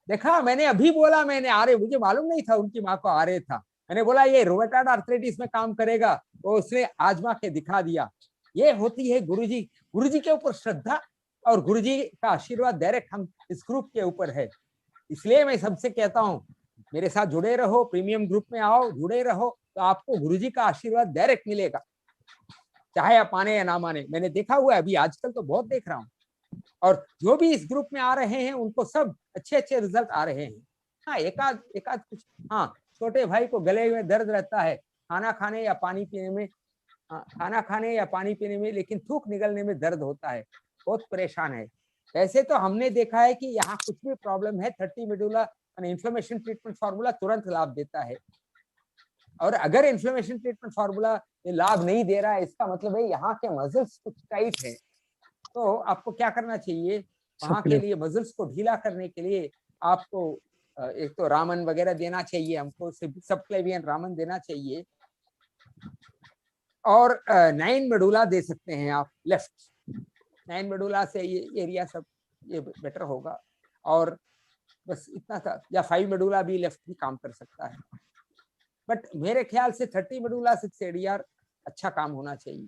देखा, मैंने अभी बोला, मैंने आरे, मुझे मालूम नहीं था उनकी माँ को आरे था, मैंने बोला ये रोमेटॉइड आर्थराइटिस में काम करेगा, वो उसने आजमा के दिखा दिया। ये होती है गुरुजी के ऊपर श्रद्धा और गुरुजी का आशीर्वाद डायरेक्ट हम इस ग्रुप के ऊपर है। इसलिए मैं सबसे कहता हूँ मेरे साथ जुड़े रहो, प्रीमियम ग्रुप में आओ, जुड़े रहो, तो आपको गुरुजी का आशीर्वाद डायरेक्ट मिलेगा, चाहे आप माने या ना माने। मैंने देखा हुआ है, अभी आजकल तो बहुत देख रहा हूँ, और जो भी इस ग्रुप में आ रहे हैं उनको सब अच्छे रिजल्ट आ रहे हैं। हाँ, एकाध कुछ, हाँ, छोटे भाई को गले में दर्द रहता है खाना खाने या पानी पीने में, लेकिन थूक निकलने में दर्द होता है, बहुत परेशान है। ऐसे तो हमने देखा है कि यहाँ कुछ भी प्रॉब्लम है, 30 मेडुला इन्फ्लेमेशन ट्रीटमेंट फार्मूला तुरंत लाभ देता है। और अगर इन्फ्लेमेशन ट्रीटमेंट फार्मूला लाभ नहीं दे रहा है, इसका मतलब है यहाँ के मसल्स कुछ टाइट है। तो आपको क्या करना चाहिए, वहाँ के लिए मसल्स को ढीला करने के लिए आपको एक तो रामन वगैरह देना चाहिए, हमको सबक्लेवियन रामन देना चाहिए, और 9 मेडुला दे सकते हैं आप लेफ्ट, 9 मेडुला से ये एरिया सब ये बेटर होगा। और बस इतना था, या 5 मेडुला भी लेफ्ट भी काम कर सकता है, बट मेरे ख्याल से 30 मेडुला 6 एडीआर अच्छा काम होना चाहिए।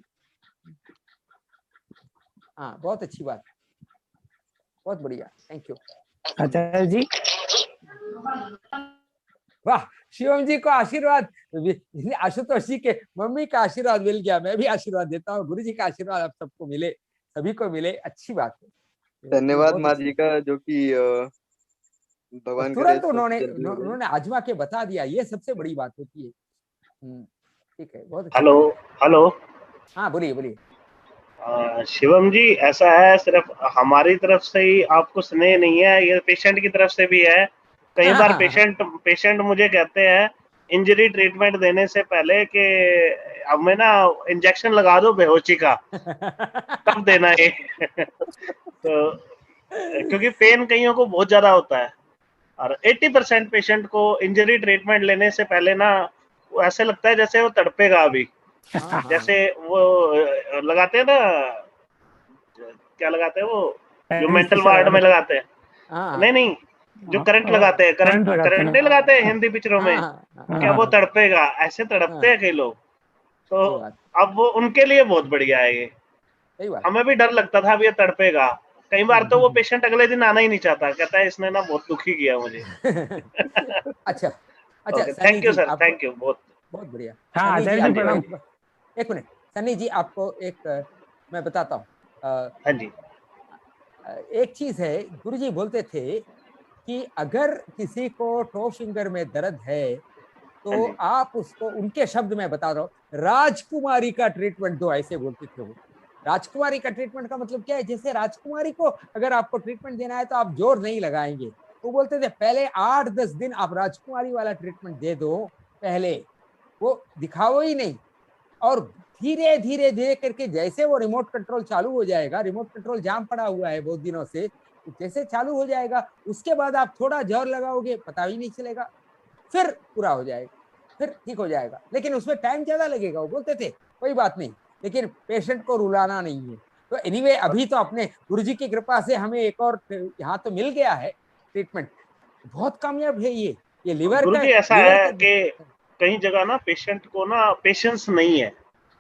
हाँ, बहुत अच्छी बात, बहुत बढ़िया, थैंक यू आचार्य जी। वाह, शिवम जी को आशीर्वाद, आशुतोष जी के मम्मी का आशीर्वाद मिल गया, मैं भी आशीर्वाद देता हूँ, गुरु जी का आशीर्वाद आप सबको मिले, सभी को मिले, अच्छी बात है। धन्यवाद माँ जी का, जो कि भगवान तुरंत उन्होंने आजमा के बता दिया, ये सबसे बड़ी बात होती है। ठीक है, बहुत अच्छा। हेलो, हाँ बोलिए। शिवम जी, ऐसा है, सिर्फ हमारी तरफ से ही आपको स्नेह नहीं है, ये पेशेंट की तरफ से भी है। कई बार पेशेंट मुझे कहते हैं इंजरी ट्रीटमेंट देने से पहले कि हमें ना इंजेक्शन लगा दो बेहोशी का, तब देना है। तो क्योंकि पेन कईयों को बहुत ज्यादा होता है, और 80% पेशेंट को इंजरी ट्रीटमेंट लेने से पहले ना वो ऐसे लगता है जैसे वो तड़पेगा अभी। जैसे वो लगाते हैं ना, क्या लगाते हैं वो, जो मेंटल वार्ड में लगाते हैं, नहीं, जो करंट लगाते हैं, करंट नहीं लगाते हैं हिंदी पिक्चरों में, क्या वो तड़पेगा, ऐसे तड़पते हैं कई लोग। तो अब वो उनके लिए बहुत बढ़िया है ये। हमें भी डर लगता था अब ये तड़पेगा, कई बार तो वो पेशेंट अगले दिन आना ही नहीं चाहता, कहता है इसने ना बहुत दुखी किया मुझे। अच्छा अच्छा, okay, Sunny thank you ji sir, आपको थैंक यू बहुत। बहुत बढ़िया। हाँ सनी जी आचार्य जी आपको प्रणाम। एक मिनट, सनी जी आपको एक मैं बताता हूँ। हाँ जी, एक चीज है, गुरुजी बोलते थे कि अगर किसी को टो फिंगर में दर्द है हाँ तो जी, आप उसको, उनके शब्द में बता रहा हूँ, राजकुमारी का ट्रीटमेंट दो, ऐसे बोलते थे वो। राजकुमारी का ट्रीटमेंट का मतलब क्या है? जैसे राजकुमारी को अगर आपको ट्रीटमेंट देना है तो आप जोर नहीं लगाएंगे। वो बोलते थे पहले 8-10 दिन आप राजकुमारी वाला ट्रीटमेंट दे दो, पहले वो दिखाओ ही नहीं, और धीरे धीरे धीरे करके जैसे वो रिमोट कंट्रोल चालू हो जाएगा, रिमोट कंट्रोल जाम पड़ा हुआ है बहुत दिनों से, जैसे चालू हो जाएगा उसके बाद आप थोड़ा जोर लगाओगे, पता ही नहीं चलेगा, फिर पूरा हो जाएगा, फिर ठीक हो जाएगा। लेकिन उसमें टाइम ज्यादा लगेगा, वो बोलते थे कोई बात नहीं, लेकिन पेशेंट को रुलाना नहीं है। तो एनीवे अभी तो अपने गुरुजी की कृपा से हमें एक और यहाँ तो मिल गया है ट्रीटमेंट, बहुत कामयाब है ये लिवर का, गुरुजी ऐसा लिवर है के। कि कई जगह ना पेशेंट को ना पेशेंस नहीं है,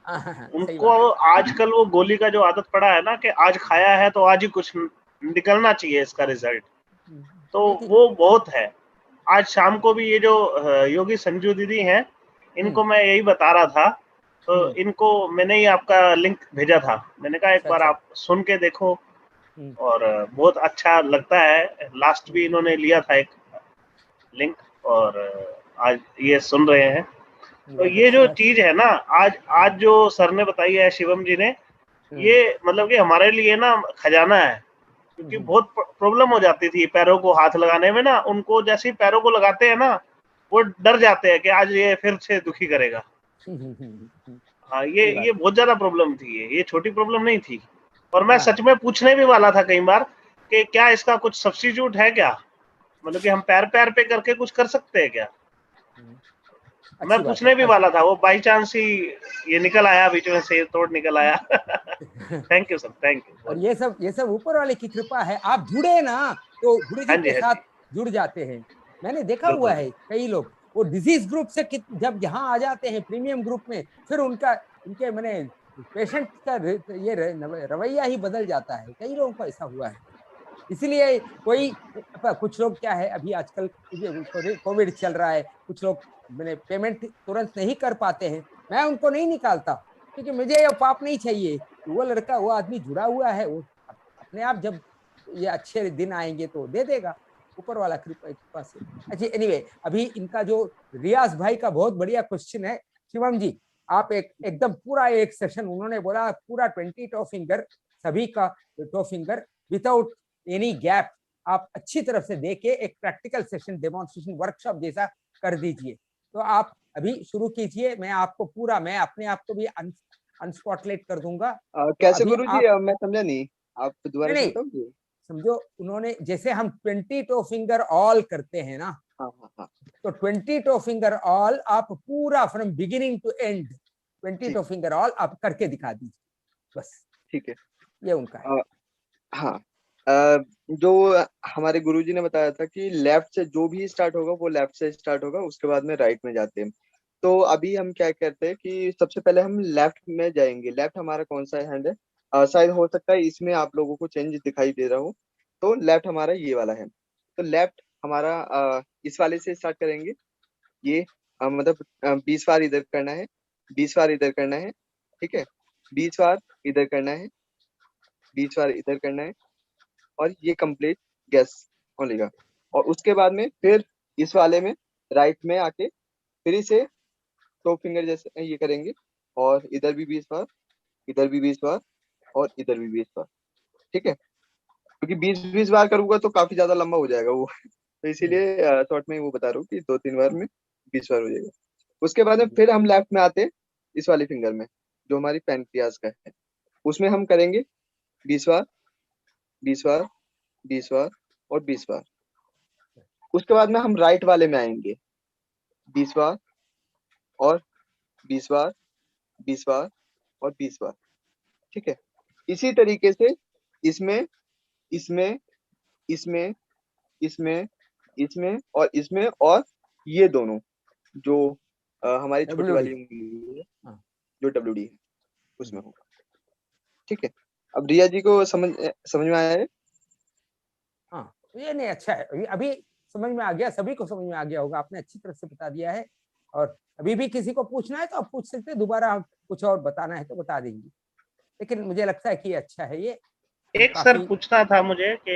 सही उनको बात है। आजकल वो गोली का जो आदत पड़ा है ना कि आज खाया है तो आज ही कुछ निकलना चाहिए इसका रिजल्ट, तो वो बहुत है। आज शाम को भी ये जो योगी संजू दीदी हैं, इनको मैं यही बता रहा था, तो इनको मैंने ही आपका लिंक भेजा था, मैंने कहा एक बार आप सुन के देखो, और बहुत अच्छा लगता है। लास्ट भी इन्होंने लिया था एक लिंक, और आज ये सुन रहे हैं। तो ये जो चीज है ना, आज जो सर ने बताई है, शिवम जी ने, ये मतलब कि हमारे लिए ना खजाना है, क्योंकि बहुत प्रॉब्लम हो जाती थी पैरों को हाथ लगाने में ना, उनको जैसे ही पैरों को लगाते हैं ना, वो डर जाते हैं कि आज ये फिर से दुखी करेगा। हाँ, ये बहुत ज्यादा प्रॉब्लम थी, ये छोटी प्रॉब्लम नहीं थी। और मैं सच में पूछने भी वाला था कई बार कि क्या इसका कुछ सब्स्टिट्यूट है क्या, मतलब कि हम पैर पैर पे करके कुछ कर सकते हैं क्या। मैं पूछने भी वाला था, वो बाई चांस ही ये निकल आया, बीच में से तोड़ निकल आया। Thank you sir, thank you. और ये सब ऊपर वाले की कृपा है। आप जुड़े ना तो गुरुजी के साथ जुड़ जाते हैं। मैंने देखा हुआ है कई लोग वो डिजीज ग्रुप से जब यहाँ आ जाते हैं प्रीमियम ग्रुप में, फिर उनके मैंने पेशेंट का ये रवैया ही बदल जाता है। कई लोगों को ऐसा हुआ है। इसलिए कुछ लोग क्या है, अभी आजकल कोविड चल रहा है, कुछ लोग मैंने पेमेंट तुरंत नहीं कर पाते हैं, मैं उनको नहीं निकालता, क्योंकि मुझे ये पाप नहीं चाहिए। वो लड़का, वो आदमी जुड़ा हुआ है, वो अपने आप जब ये अच्छे दिन आएंगे तो दे देगा, ऊपर वाला कृपा से। अच्छा एनीवे, अभी इनका जो रियाज भाई का बहुत बढ़िया क्वेश्चन है, शिवम जी आप एकदम पूरा एक सेशन, उन्होंने बोला पूरा 20 टो फिंगर, सभी का toe finger without any gap आप अच्छी तरफ से देके एक प्रैक्टिकल सेशन, डेमोन्स्ट्रेशन वर्कशॉप जैसा कर दीजिए। तो आप अभी शुरू कीजिए, मैं अपने आप को भी अनस्पॉटलाइट कर दूंगा। कैसे गुरुजी? मैं समझा नहीं, आप दोबारा नहीं समझो, उन्होंने जैसे हम 20 टो फिंगर ऑल करते हैं ना, तो 20 टो फिंगर ऑल आप पूरा from beginning to end 20 toe finger all आप करके दिखा दीजिए, बस। ठीक है, ये उनका है। हाँ, जो हमारे गुरुजी ने बताया था कि लेफ्ट से जो भी स्टार्ट होगा वो लेफ्ट से स्टार्ट होगा, उसके बाद में राइट में जाते हैं। तो अभी हम क्या करते हैं कि सबसे पहले हम लेफ्ट में जाएंगे। लेफ्ट हमारा कौन सा हैंड है? शायद हो सकता है इसमें आप लोगों को चेंज दिखाई दे रहा हो, तो लेफ्ट हमारा ये वाला है। तो लेफ्ट हमारा इस वाले से स्टार्ट करेंगे। ये मतलब 20 बार इधर करना है, 20 बार इधर करना है, ठीक है, 20 बार इधर करना है, 20 बार इधर करना है, और ये कंप्लीट गैस ओनली का। और उसके बाद में फिर इस वाले में राइट में आके फिर इसे टो फिंगर जैसे ये करेंगे, और इधर भी 20 बार, इधर भी 20 बार, और इधर भी 20 बार, ठीक है। क्योंकि 20-20 बार करूंगा तो काफी ज्यादा लंबा हो जाएगा वो, तो इसीलिए शॉर्ट में वो बता रहा हूँ कि 2-3 बार में 20 बार हो जाएगा। उसके बाद में फिर हम लेफ्ट में आते इस वाली फिंगर में जो हमारी पैनक्रियाज का है, उसमें हम करेंगे 20 बार, 20 बार, 20 बार और 20 बार। उसके बाद में हम राइट वाले में आएंगे, 20 बार और 20 बार, 20 बार और 20 बार, ठीक है। इसी तरीके से इसमें इसमें इसमें इसमें इसमें और इसमें, और ये दोनों जो हमारी छोटी वाली उंगली है जो WD है उसमें होगा, ठीक है। अब रिया जी को समझ में आया है? ये नहीं अच्छा है, अभी समझ में आ गया, सभी को समझ में आ गया होगा, आपने अच्छी तरह से बता दिया है। और अभी भी किसी को पूछना है तो आप पूछ सकते हैं, दोबारा कुछ और बताना है तो बता देंगे, लेकिन मुझे लगता है कि अच्छा है ये। एक सर पूछना था मुझे कि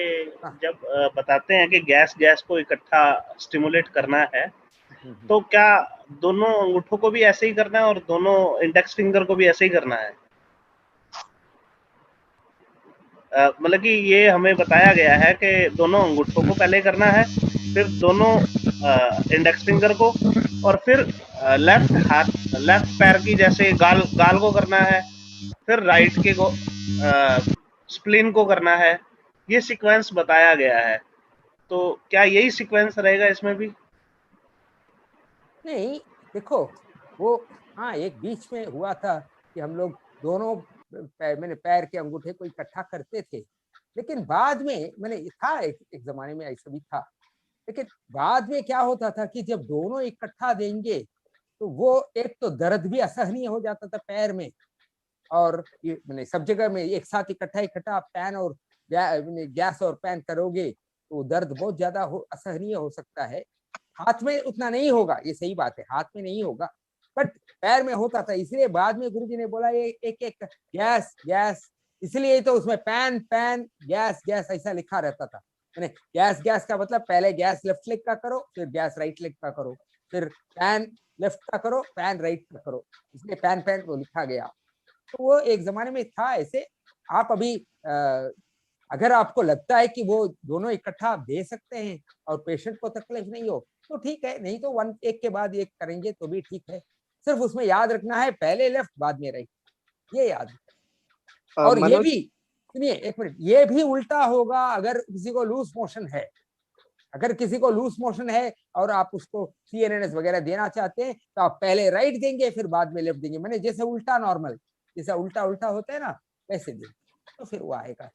जब बताते हैं कि गैस को इकट्ठा स्टिमुलेट करना है, तो क्या दोनों अंगूठों को भी ऐसे ही करना है और दोनों इंडेक्स फिंगर को भी ऐसे ही करना है? मतलब कि ये हमें बताया गया है कि दोनों अंगूठों को पहले करना है, फिर दोनों इंडेक्स फिंगर को, और फिर लेफ्ट पैर की जैसे गाल को करना है, फिर राइट के को स्प्लिन को करना है। ये सीक्वेंस बताया गया है, तो क्या यही सीक्वेंस रहेगा इसमें भी? नहीं, देखो वो हाँ एक बीच में हुआ था कि हम लोग दोनों पैर के अंगूठे को इकट्ठा करते थे, लेकिन बाद में मैंने था एक जमाने में ऐसा भी था, लेकिन बाद में क्या होता था कि जब दोनों इकट्ठा देंगे तो वो एक तो दर्द भी असहनीय हो जाता था पैर में, और ये मैंने सब जगह में एक साथ इकट्ठा आप पैन और गैस और पैन करोगे तो दर्द बहुत ज्यादा असहनीय हो सकता है। हाथ में उतना नहीं होगा, ये सही बात है, हाथ में नहीं होगा, बट पैर में होता था। इसलिए बाद में गुरुजी ने बोला ये एक गैस, इसलिए तो उसमें पैन गैस ऐसा लिखा रहता था। मैंने गैस का मतलब पहले गैस लेफ्ट लेग का करो, फिर गैस राइट लेग का करो, फिर पैन लेफ्ट का करो, पैन राइट का करो, इसलिए पैन को लिखा गया। तो वो एक जमाने में था ऐसे। आप अभी अगर आपको लगता है कि वो दोनों इकट्ठा आप दे सकते हैं और पेशेंट को तकलीफ नहीं हो तो ठीक है, नहीं तो एक के बाद एक करेंगे तो भी ठीक है। सिर्फ उसमें याद रखना है पहले लेफ्ट बाद में राइट, ये याद। और ये भी सुनिए एक मिनट, ये भी उल्टा होगा अगर किसी को लूज मोशन है। अगर किसी को लूज मोशन है और आप उसको CNNS वगैरह देना चाहते हैं तो आप पहले राइट देंगे फिर बाद में लेफ्ट देंगे, मैंने जैसे उल्टा नॉर्मल जैसा उल्टा होता है ना वैसे देंगे तो फिर वो आएगा।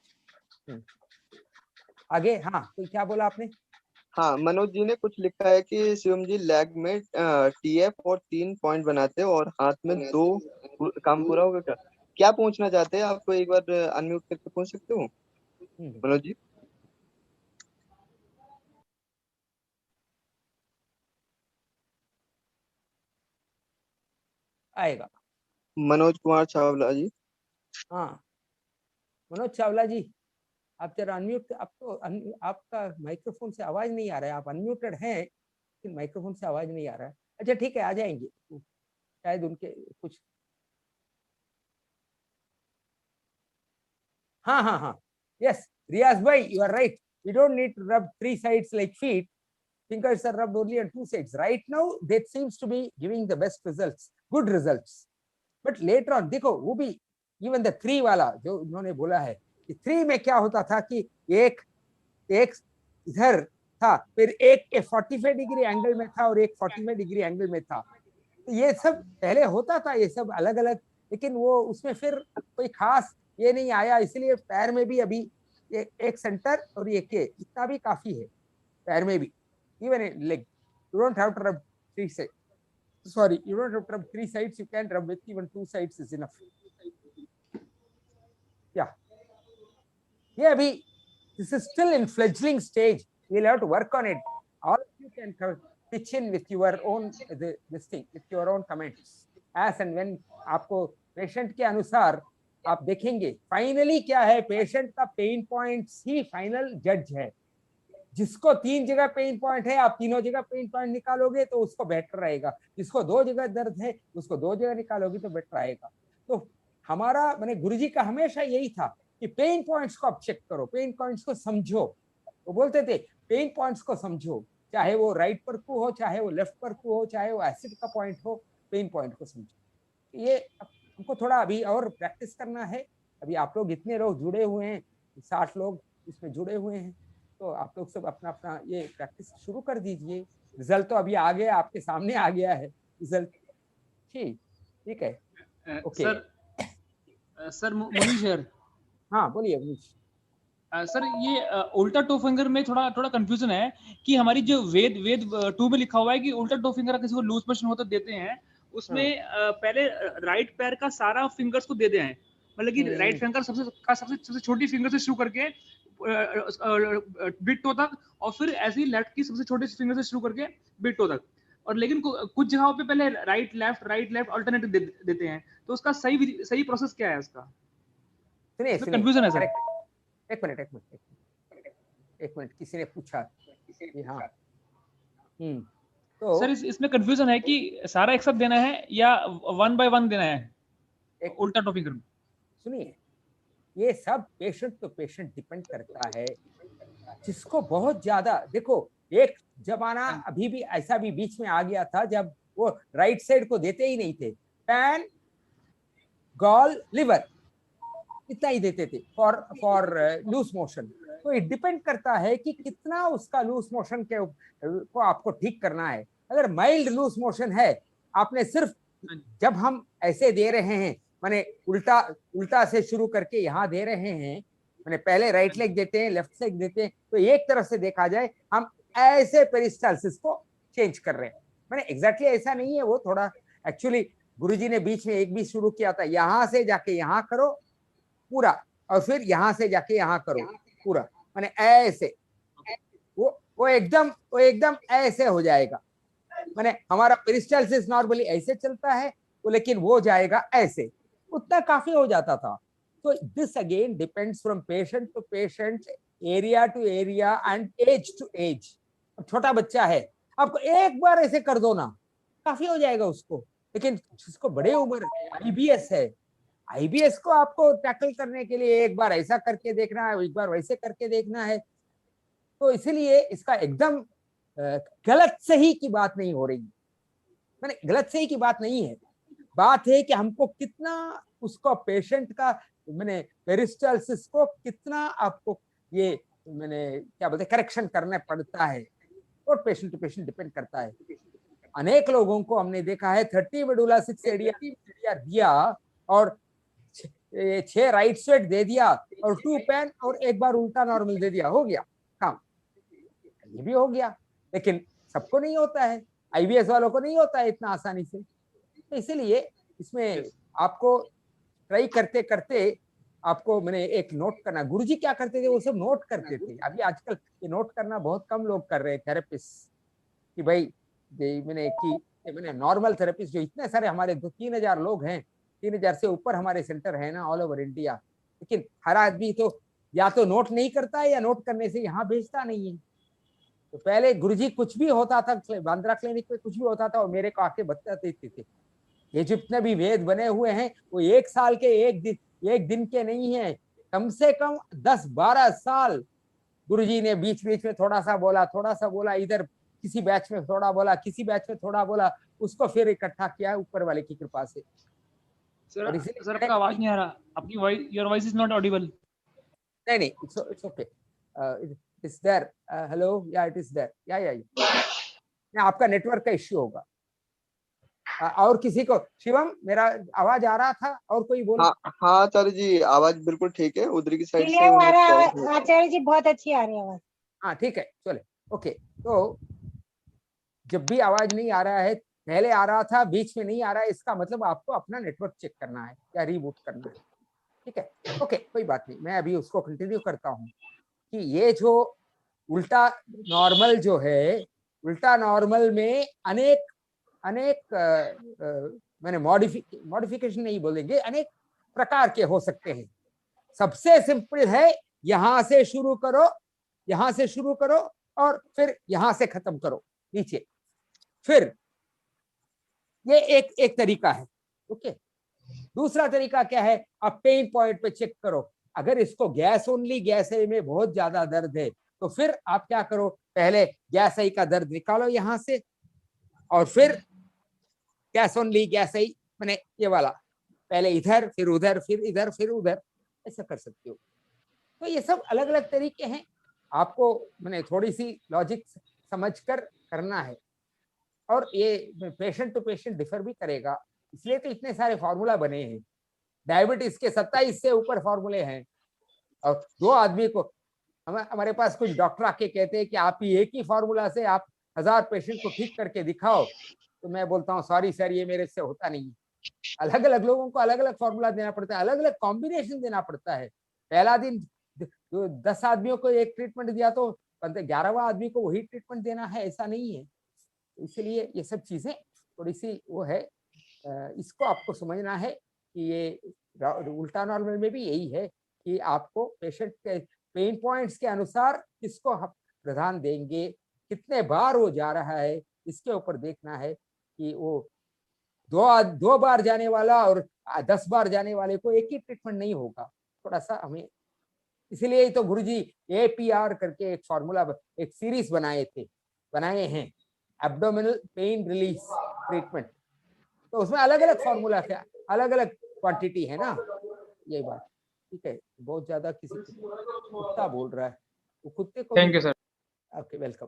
आगे हाँ, तो क्या बोला आपने? हाँ, मनोज जी ने कुछ लिखा है कि शिवम जी लेग में TF और 3 पॉइंट बनाते हैं और हाथ में 2 काम पूरा होगा। क्या पूछना चाहते हैं? आपको एक बार अनम्यूट करके पूछ सकते हो मनोज जी? आएगा मनोज कुमार चावला जी। हाँ मनोज चावला जी, आप जरा अनम्यूट, आपका माइक्रोफोन से आवाज नहीं आ रहा है, आप अनम्यूटेड हैं लेकिन माइक्रोफोन से आवाज नहीं आ रहा है। अच्छा ठीक है, आ जाएंगे, शायद उनके कुछ। हाँ यस रियाज भाई, you are right, you don't need to rub 3 sides like feet, fingers are rubbed only on 2 sides. Right now that seems to be giving the best results, good results, but later on देखो वो भी even the 3 वाला जो उन्होंने बोला है, 3 में क्या होता था कि एक इधर था, फिर एक 45 डिग्री एंगल में था और एक 45 डिग्री एंगल में था। तो ये सब पहले होता था, ये सब अलग अलग, लेकिन वो उसमें फिर कोई खास ये नहीं आया, इसलिए पैर में भी अभी एक सेंटर और ये के इतना भी काफी है पैर में भी। Even leg you don't have to rub 3 sides, sorry, you don't have to rub 3 sides, you can rub with even 2 sides is enough. Yeah, yeah, abhi this is still in fledgling stage, we'll have to work on it. All of you can pitch in with your own this thing, with your own comments as and when आपको patient के अनुसार आप देखेंगे। Finally क्या है, patient का pen points ही final जज है। जिसको 3 जगह पेन पॉइंट है, आप तीनों जगह पेन पॉइंट निकालोगे तो उसको बेटर रहेगा, जिसको 2 जगह दर्द है उसको 2 जगह निकालोगे तो बेटर आएगा। तो हमारा मैंने गुरुजी का हमेशा यही था कि पेन पॉइंट्स को आप चेक करो, पेन पॉइंट्स को समझो। वो बोलते थे पेन पॉइंट्स को समझो, चाहे वो राइट पर को हो, चाहे वो लेफ्ट पर को हो, चाहे वो एसिड का पॉइंट हो, पेन पॉइंट को समझो। ये हमको थोड़ा अभी और प्रैक्टिस करना है। अभी आप लोग इतने लोग जुड़े हुए हैं, 60 लोग इसमें जुड़े हुए हैं, तो आप लोग सब अपना अपना ये प्रैक्टिस शुरू कर दीजिए। रिजल्ट तो अभी आ गया, आपके सामने आ गया है रिजल्ट। ठीक है, ओके सर मनीष सर। हाँ बोलिए मनीष। सर ये उल्टा टो फिंगर में थोड़ा कंफ्यूजन है कि हमारी जो वेद 2 में लिखा हुआ है कि उल्टा टो फिंगर किसी को लूज मोशन होता देते हैं, उसमें पहले राइट पैर का सारा फिंगर्स को देते हैं, मतलब कि राइट फिंगर सबसे छोटी फिंगर से शुरू करके बिग टो तक, और फिर ऐसे ही लेफ्ट की सबसे छोटे फिंगर से शुरू करके बिग टो तक। और लेकिन कुछ जगहों पे पहले राइट लेफ्ट अल्टरनेटिव देते हैं, तो उसका सही प्रोसेस क्या है उसका? सुनिए कंफ्यूजन है सर। एक मिनट किसी ने पूछा कि हाँ तो सर इसमें कंफ्यूजन है कि सारा एक साथ देना है या 1 by 1 देना है उल्टा टो फिंगर में। सुनिए, ये सब पेशेंट तो पेशेंट डिपेंड करता है। जिसको बहुत ज्यादा, देखो एक जमाना अभी भी ऐसा भी बीच में आ गया था जब वो राइट साइड को देते ही नहीं थे, पैन गॉल लिवर इतना ही देते थे फॉर लूज मोशन। तो ये डिपेंड करता है कि कितना उसका लूज मोशन को आपको ठीक करना है। अगर माइल्ड लूज मोशन है, आपने सिर्फ जब हम ऐसे दे रहे हैं, माने उल्टा से शुरू करके यहाँ दे रहे हैं, माने पहले राइट लेग देते हैं, लेफ्ट लेग देते हैं, तो एक तरफ से देखा जाए हम ऐसे पेरिस्टाल्सिस को चेंज कर रहे हैं। माने एग्जैक्टली ऐसा नहीं है, वो थोड़ा एक्चुअली गुरुजी ने बीच में एक भी शुरू किया था, यहाँ से जाके यहाँ करो पूरा, और फिर यहाँ से जाके यहाँ करो पूरा, माने ऐसे वो एकदम ऐसे हो जाएगा। माने हमारा पेरिस्टाल्सिस नॉर्मली ऐसे चलता है, तो लेकिन वो जाएगा ऐसे, उतना काफी हो जाता था। तो this again depends from patient to patient, area to area and age to age. छोटा बच्चा है, आपको एक बार ऐसे कर दो ना, काफी हो जाएगा उसको। लेकिन जिसको बड़े उम्र आईबीएस है, आईबीएस को आपको टैकल करने के लिए एक बार ऐसा करके देखना है, एक बार वैसे करके देखना है। तो इसीलिए इसका एकदम गलत सही की बात नहीं हो रही, मैंने गलत सही की बात नहीं है। बात है कि हमको कितना उसको पेशेंट का मैंने पेरिस्टाल्सिस को कितना आपको ये मैंने क्या बोलते करेक्शन करना पड़ता है, और पेशेंट टू पेशेंट डिपेंड करता है। अनेक लोगों को हमने देखा है 30 मेडुला 6 एरिया दिया और 6 राइट स्वेट दे दिया और 2 पैन और एक बार उल्टा नॉर्मल दे दिया, हो गया काम। ये भी हो गया, लेकिन सबको नहीं होता है, आईबीएस वालों को नहीं होता है इतना आसानी से। तो इसीलिए इसमें आपको ट्राई करते करते आपको मैंने एक नोट करना। गुरुजी क्या करते थे, वो सब नोट करते थे। अभी आजकल ये नोट करना बहुत कम लोग कर रहे हैं थेरेपिस्ट, कि भाई मैंने नॉर्मल थेरेपिस्ट जो इतने सारे हमारे 3,000 लोग हैं, 3,000 से ऊपर हमारे सेंटर है ना ऑल ओवर इंडिया, लेकिन हर आदमी तो या तो नोट नहीं करता है या नोट करने से यहाँ भेजता नहीं है। तो पहले गुरुजी कुछ भी होता था बांद्रा क्लिनिक में, कुछ भी होता था, और मेरे को आके बताते थे ये जितने भी वेद बने हुए हैं वो 1 साल के एक दिन के नहीं है, कम से कम 10-12 साल गुरुजी ने बीच बीच में थोड़ा सा बोला, इधर किसी बैच में थोड़ा बोला, किसी बैच में थोड़ा बोला, उसको फिर इकट्ठा किया ऊपर वाले की कृपा से। सर आपका आवाज नहीं आ रहा, आपकी voice, your voice is not audible. नहीं, it's okay, it's there, hello, yeah it is there, या आपका नेटवर्क का इश्यू होगा। और किसी को, शिवम मेरा आवाज आ रहा था, और कोई बोल? हाँ आचार्य जी, आवाज बिल्कुल ठीक है, उधर की साइड से आचार्य जी बहुत अच्छी आ रही है आवाज। हाँ ठीक है, चले, ओके। तो जब भी आवाज नहीं आ रहा है, पहले आ रहा था, बीच में नहीं आ रहा है, इसका मतलब आपको अपना नेटवर्क चेक करना है या रीबूट करना है, ठीक है, ओके, कोई बात नहीं। मैं अभी उसको कंटिन्यू करता हूँ कि ये जो उल्टा नॉर्मल जो है, उल्टा नॉर्मल में अनेक मैंने मॉडिफिकेशन नहीं बोलेंगे, अनेक प्रकार के हो सकते हैं। सबसे सिंपल है, यहां से शुरू करो और फिर यहां से खत्म करो नीचे। फिर ये एक तरीका है, ओके। दूसरा तरीका क्या है, आप पेन पॉइंट पे चेक करो। अगर इसको गैस में बहुत ज्यादा दर्द है, तो फिर आप क्या करो, पहले गैस का दर्द निकालो यहां से, और फिर गैस मैंने ये वाला, पहले इधर फिर उधर, फिर इधर फिर उधर, ऐसा कर सकते हो। तो ये सब अलग अलग तरीके हैं, आपको मैंने थोड़ी सी लॉजिक समझकर करना है, और ये पेशेंट टू पेशेंट डिफर भी करेगा, इसलिए तो इतने सारे फॉर्मूला बने हैं। डायबिटीज के 27 से ऊपर फॉर्मूले हैं, और 2 आदमी को हमारे पास कुछ डॉक्टर आके कहते हैं कि आप ही एक ही फॉर्मूला से आप 1000 पेशेंट को ठीक करके दिखाओ, तो मैं बोलता हूँ सॉरी सर, ये मेरे से होता नहीं। अलग अलग लोगों को अलग अलग फॉर्मूला देना पड़ता है, अलग अलग कॉम्बिनेशन देना पड़ता है। पहला दिन 10 आदमियों को एक ट्रीटमेंट दिया तो 11वां आदमी को वही ट्रीटमेंट देना है, ऐसा नहीं है। इसलिए ये सब चीजें थोड़ी सी वो है, इसको आपको समझना है कि ये उल्टा नॉर्मल में भी यही है कि आपको पेशेंट के पेन पॉइंट्स के अनुसार किसको हम प्रधान देंगे, कितने बार वो जा रहा है, इसके ऊपर देखना है कि वो 2 बार जाने वाला और 10 बार जाने वाले को एक ही ट्रीटमेंट नहीं होगा, थोड़ा सा हमें। इसलिए ही तो गुरुजी APR करके एक फॉर्मूला, एक सीरीज बनाए हैं, एब्डोमिनल पेन रिलीज ट्रीटमेंट। तो उसमें अलग अलग फॉर्मूला है, अलग अलग क्वांटिटी है ना, यही बात। ठीक है, बहुत ज्यादा किसी कुत्ता बोल रहा है, वो कुत्ते को। Thank you sir. Okay, welcome.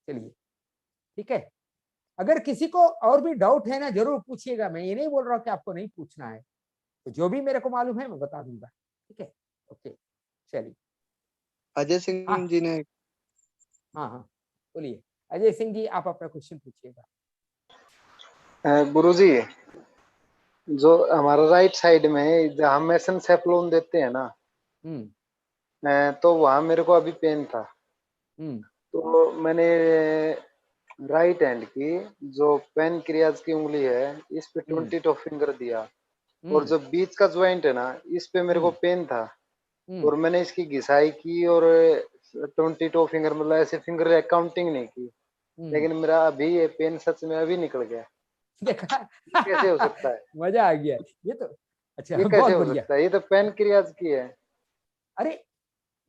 चलिए, ठीक है, अगर किसी को और भी डाउट है ना, जरूर पूछिएगा। मैं ये नहीं बोल रहा हूँ कि आपको नहीं पूछना है, तो जो भी मेरे को मालूम है मैं बता दूंगा। ठीक है, ओके, चलिए। अजय सिंह जी ने, हाँ हाँ बोलिए अजय सिंह जी, आप अपना क्वेश्चन पूछिएगा। गुरुजी, जो हमारा राइट साइड में जहाँ मेसेनसेफलोन देते हैं ना, तो वहां मेरे को अभी पेन था। तो मैंने राइट हैंड की जो पेनक्रियाज की उंगली है, इस पे 22 फिंगर दिया, और जो बीच का ज्वाइंट है ना, इस पे मेरे को पेन था, और मैंने इसकी घिसाई की और 22 फिंगर, मतलब ऐसे फिंगर काउंटिंग नहीं की, लेकिन मेरा अभी ये पेन सच में अभी निकल गया। देखा कैसे हो सकता है? मजा आ गया ये तो। अच्छा, ये कैसे हो सकता है? ये तो पेनक्रियाज की है। अरे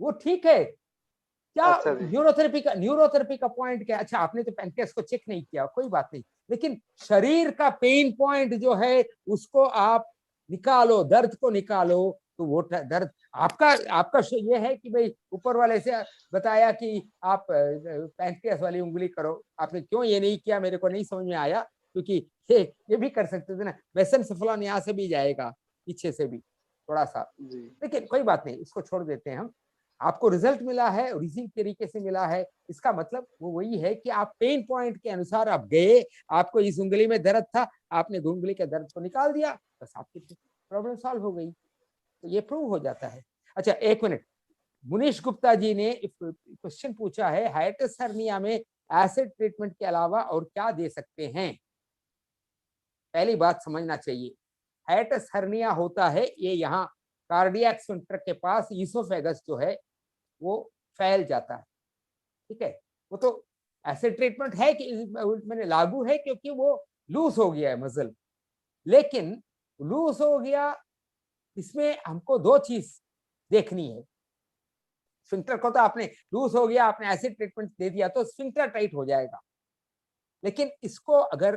वो ठीक है क्या? अच्छा, न्यूरोथेरेपी का पॉइंट क्या? अच्छा, आपने तो पैनक्रियास को चेक नहीं किया, कोई बात नहीं, लेकिन शरीर का पेन पॉइंट जो है उसको आप निकालो, दर्द को निकालो, तो वो दर्द आपका ये है कि भाई ऊपर वाले से बताया कि आप पैनक्रियास वाली उंगली करो, आपने क्यों ये नहीं किया मेरे को नहीं समझ में आया, क्योंकि ये भी कर सकते थे ना, मेसेनसेफलोन यहाँ से भी जाएगा, पीछे से भी थोड़ा सा, लेकिन कोई बात नहीं, इसको छोड़ देते हैं हम। आपको रिजल्ट मिला है और इसी तरीके से मिला है, इसका मतलब वो वही है कि आप पेन पॉइंट के अनुसार आप गए, आपको इस उंगली में दर्द था, आपने उंगली के दर्द को निकाल दिया, बस आपकी प्रॉब्लम सॉल्व हो गई, तो ये प्रूव हो जाता है। अच्छा, एक मिनट, मुनीश गुप्ता जी ने क्वेश्चन पूछा है, हाइटिस हर्निया में एसिड ट्रीटमेंट के अलावा और क्या दे सकते हैं? पहली बात समझना चाहिए, हाइटिस हर्निया होता है ये यहाँ कार्डियक स्फिंक्टर के पास, ईसोफेगस जो है वो फैल जाता है। ठीक है, वो तो एसिड ट्रीटमेंट है कि मैंने लागू है क्योंकि वो लूज हो गया है मसल, लेकिन लूज हो गया, इसमें हमको 2 चीज देखनी है। स्फिंक्टर को तो आपने लूज हो गया, आपने एसिड ट्रीटमेंट दे दिया तो स्फिंक्टर टाइट हो जाएगा, लेकिन इसको अगर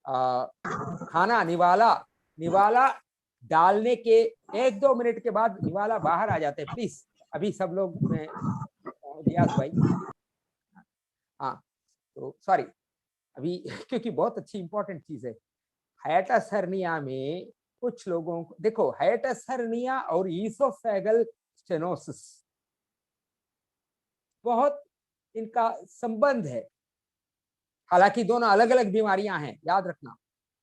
खाना निवाला डालने के 1-2 मिनट के बाद निवाला बाहर आ जाते हैं, प्लीज अभी सब लोग, रियाज भाई, हाँ तो सॉरी अभी क्योंकि बहुत अच्छी इंपॉर्टेंट चीज है। हाइटिस हर्निया में कुछ लोगों को देखो, हाइटिस हर्निया और ईसोफेगल स्टेनोसिस बहुत इनका संबंध है, हालांकि दोनों अलग अलग बीमारियां हैं, याद रखना,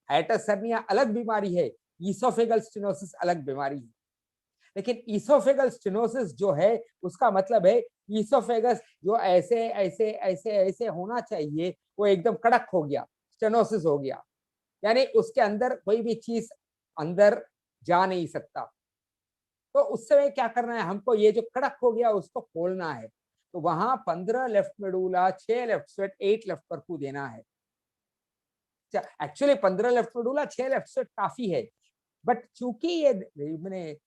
हाइटिस हर्निया अलग बीमारी है, ईसोफेगल स्टेनोसिस अलग बीमारी है, लेकिन ईसोफेगल स्टेनोसिस जो है उसका मतलब है ईसोफेगस जो ऐसे ऐसे ऐसे ऐसे होना चाहिए वो एकदम कड़क हो गया, स्टेनोसिस हो गया, यानी उसके अंदर कोई भी चीज अंदर जा नहीं सकता। तो उस समय क्या करना है हमको, ये जो कड़क हो गया उसको खोलना है, तो वहां 15 left medulla, 6 left sweat, 8 left परकू देना है। Actually 15 left medulla, 6 left sweat काफी है, बट चूंकि ये मैंने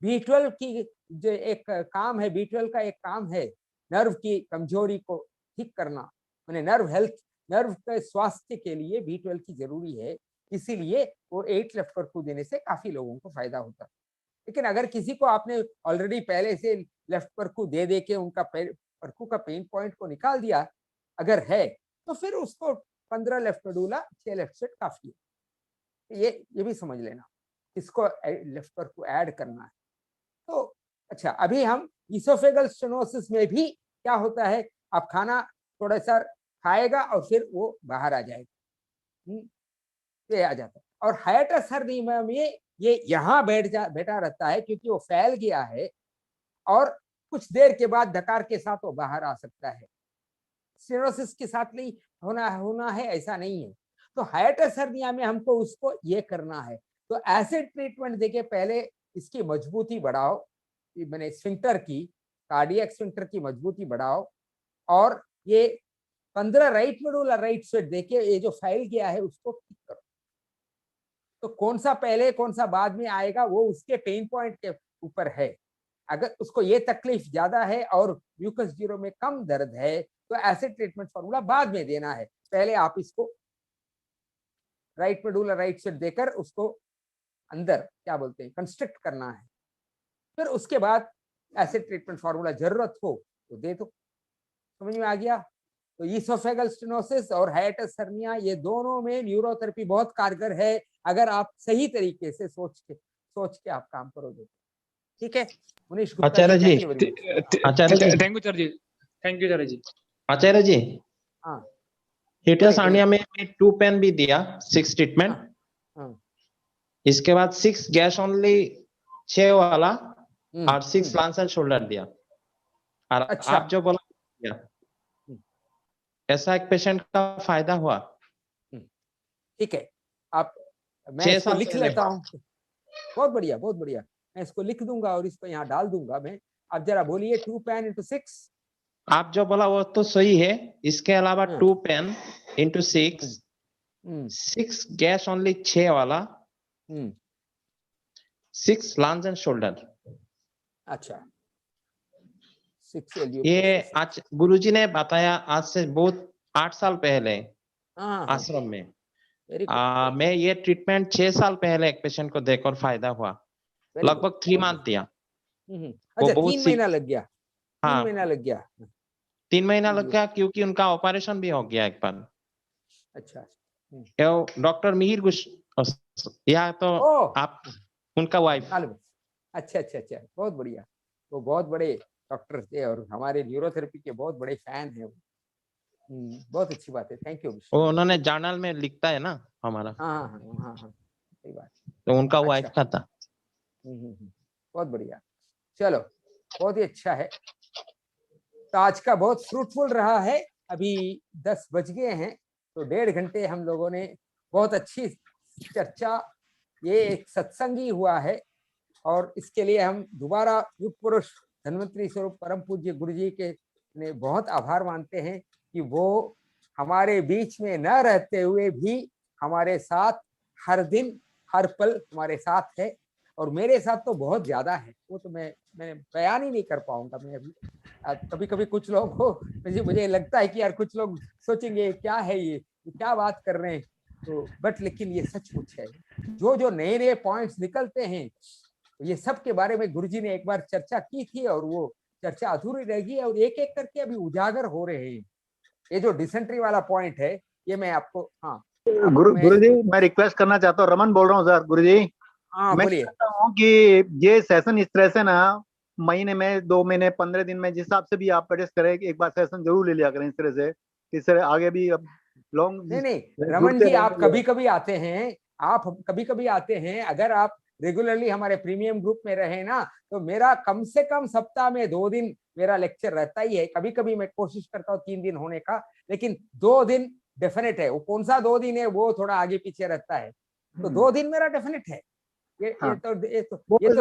B12 की जो एक काम है, B12 का एक काम है नर्व की कमजोरी को ठीक करना, मैंने नर्व के स्वास्थ्य के लिए B12 की जरूरी है, इसीलिए वो 8 लेफ्ट परकू देने से काफी लोगों को फायदा होता है। लेकिन अगर किसी को आपने ऑलरेडी पहले से लेफ्ट परकू दे के उनका परकू का पेन पॉइंट को निकाल दिया अगर है, तो फिर उसको 15 लेफ्ट मेडुला, 6 लेफ्ट स्वेट काफी है। ये भी समझ लेना, इसको लेफ्ट परकू ऐड करना है। तो अच्छा, अभी हम ईसोफेगल स्टेनोसिस में भी क्या होता है, आप खाना थोड़ा सा खाएगा और फिर वो बाहर आ जाएगा, ये आ जाता है। और हाइटिस हर्निया में ये यहाँ बैठा रहता है क्योंकि वो फैल गया है, और कुछ देर के बाद धकार के साथ वो बाहर आ सकता है। स्टेनोसिस के साथ नहीं होना है ऐसा नहीं है। तो हाइएटस हर्निया में हमको उसको ये करना है, तो एसिड ट्रीटमेंट देके पहले इसकी मजबूती बढ़ाओ, मैंने स्फिंक्टर की, कार्डियक स्फिंक्टर की मजबूती बढ़ाओ, और ये 15 राइट मेडुलर राइट स्वेट देके ये जो फैल गया है उसको ठीक करो। तो कौन सा पहले कौन सा बाद में आएगा वो उसके पेन पॉइंट के ऊपर है। अगर उसको ये तकलीफ ज्यादा है और म्यूकस जीरो में कम दर्द है तो एसिड ट्रीटमेंट फॉर्मूला बाद में देना है। पहले आप इसको राइट मेडुलर राइट स्वेट देकर उसको अंदर क्या बोलते हैं कंस्ट्रक्ट करना है, फिर उसके बाद एसिड ट्रीटमेंट फॉर्मूला जरूरत हो तो दे दो। समझ में आ गया? तो ईसोफेगल स्टेनोसिस और हाइएटस हर्निया ये दोनों में न्यूरोथेरेपी बहुत कारगर है, अगर आप सही तरीके से सोच के आप काम करोगे। ठीक है Munish Gupta Acharya ji, Acharya ji, thank you sir ji, thank you Acharya ji. Acharya ji, हाँ हाइएटस हर्निया में 2 पेन भी दिया, 6 ट्रीटमेंट, इसके बाद 6 गैस ओनली 6 वाला और 6 लांस एंड शोल्डर दिया। और अच्छा। आप जो बोला ऐसा एक पेशेंट का फायदा हुआ। ठीक है, आप मैं 6 इसको साल लिख पहले। लेता हूँ। बहुत बढ़िया बहुत बढ़िया, मैं इसको लिख दूंगा और इसको यहाँ डाल दूंगा मैं। आप जरा बोलिए 2 पेन into 6। आप जो बोला वो तो सही है, इसके अलावा 2 पेन into 6, 6 गैस ओनली 6 वाला, 6 लांस एंड शोल्डर। अच्छा 6 LU ये आज गुरुजी ने बताया, आज से बहुत 8 साल पहले हाँ, आश्रम में। Very good. मैं ये ट्रीटमेंट 6 साल पहले एक पेशेंट को देकर फायदा हुआ, Very लगभग 3 मंथ दिया। अच्छा 3 महीना लग गया, 3 हाँ। महीना लग गया। 3 महीना लग गया क्योंकि उनका ऑपरेशन भी हो गया एक बार। अच्छा डॉक्टर मिहिर गुश या तो आप उनका वाइफ। अच्छा अच्छा अच्छा, बहुत बढ़िया। वो बहुत बड़े डॉक्टर थे और हमारे न्यूरोथेरेपी के बहुत बड़े फैन हैं। बहुत अच्छी बात है, थैंक यू। वो उन्होंने जर्नल में लिखता है ना हमारा। हाँ हाँ हाँ हाँ, सही बात। तो उनका अच्छा। वाइफ का था। बहुत बढ़िया, चलो बहुत ही अच्छा है। तो आज का बहुत फ्रूटफुल रहा है। अभी 10 बज गए हैं, तो 1.5 घंटे हम लोगों ने बहुत अच्छी चर्चा, ये एक सत्संग ही हुआ है। और इसके लिए हम दोबारा युग पुरुष धन्वंतरी स्वरूप परम पूज्य गुरु जी के ने बहुत आभार मानते हैं कि वो हमारे बीच में न रहते हुए भी हमारे साथ हर दिन हर पल हमारे साथ है। और मेरे साथ तो बहुत ज्यादा है, वो तो मैं बयान ही नहीं कर पाऊंगा। मैं अभी कभी कभी कुछ लोगों को मुझे लगता है कि यार कुछ लोग सोचेंगे क्या है ये क्या बात कर रहे हैं, तो बट लेकिन ये सचमुच है। जो नए नए पॉइंट्स निकलते हैं ये सब के बारे में गुरुजी ने एक बार चर्चा की थी और वो चर्चा अधूरी रह गई और एक एक करके अभी उजागर हो रहे हैं। ये जो डिसेंट्री वाला पॉइंट है ये मैं आपको गुरुजी मैं रिक्वेस्ट करना चाहता हूँ, रमन बोल रहा हूँ सर। गुरुजी मैं चाहता हूँ कि ये सेशन इस तरह से ना महीने में 2 महीने 15 दिन में जिस हिसाब से भी आप एडजस्ट करें, एक बार सेशन जरूर ले लिया करें इस तरह से। इस तरह आगे भी अब लॉन्ग नहीं रमन जी, आप कभी कभी आते हैं, आप कभी कभी आते हैं। अगर आप रेगुलरली हमारे प्रीमियम ग्रुप में रहे ना तो मेरा कम से कम सप्ताह में 2 दिन मेरा लेक्चर रहता ही है। कभी कभी मैं कोशिश करता हूँ 3 दिन होने का, लेकिन 2 दिन डेफिनेट है। वो कौन सा 2 दिन है वो थोड़ा आगे पीछे रहता है, तो 2 दिन मेरा डेफिनेट है। ये तो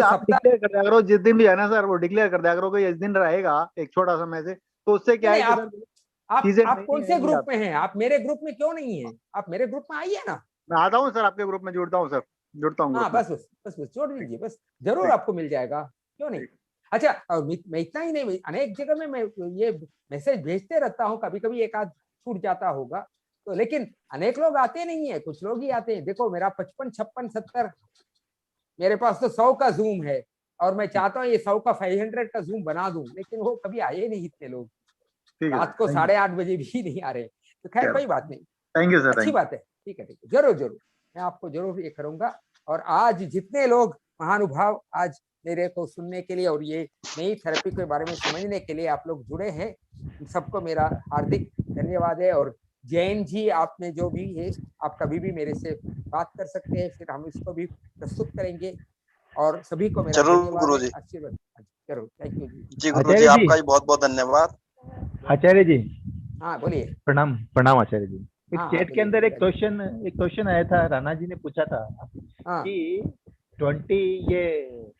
आप डिक्लेयर कर दिया करो जिस दिन भी है ना सर, वो डिक्लेयर कर दिया करो कि इस दिन रहेगा एक छोटा समय से, तो उससे क्या है आप कौन से ग्रुप में हैं? आप मेरे ग्रुप में क्यों नहीं है? आप मेरे ग्रुप में आइए ना। मैं आता हूँ सर, आपके ग्रुप में जुड़ता हूँ सर, जुड़ता हूँ। हाँ बस जोड़ दीजिए, बस जरूर आपको मिल जाएगा, क्यों नहीं। अच्छा, और मैं इतना ही नहीं, अनेक जगह में मैं ये मैसेज भेजते रहता हूँ, कभी कभी एक आध छूट जाता होगा तो, लेकिन अनेक लोग आते नहीं है, कुछ लोग ही आते हैं। देखो मेरा 55, 56, 70, मेरे पास तो 100 का जूम है और मैं चाहता हूँ ये 100 का 500 का जूम बना दूं, लेकिन वो कभी आए नहीं इतने लोग। रात को 8:30 बजे भी नहीं आ रहे, तो खैर कोई बात नहीं। थैंक यू सर, अच्छी बात है, ठीक है जरूर मैं आपको जरूर ये करूंगा। और आज जितने लोग महानुभाव आज मेरे को सुनने के लिए और ये नई थेरेपी के बारे में समझने के लिए आप लोग जुड़े हैं, सबको मेरा हार्दिक धन्यवाद है। और जैन जी, आप में जो भी है, आप कभी भी मेरे से बात कर सकते हैं, फिर हम इसको भी प्रस्तुत करेंगे। और सभी को मेरा धन्यवाद, आशीर्वाद। जरूर, थैंक यू जी। जी गुरु जी, आपका भी बहुत बहुत धन्यवाद। आचार्य जी हाँ बोलिए। प्रणाम प्रणाम आचार्य जी। एक हाँ, चैट के बोलिए, अंदर एक बोलिए। क्वेश्चन आया था, राणा जी ने पूछा था हाँ। कि 20 ये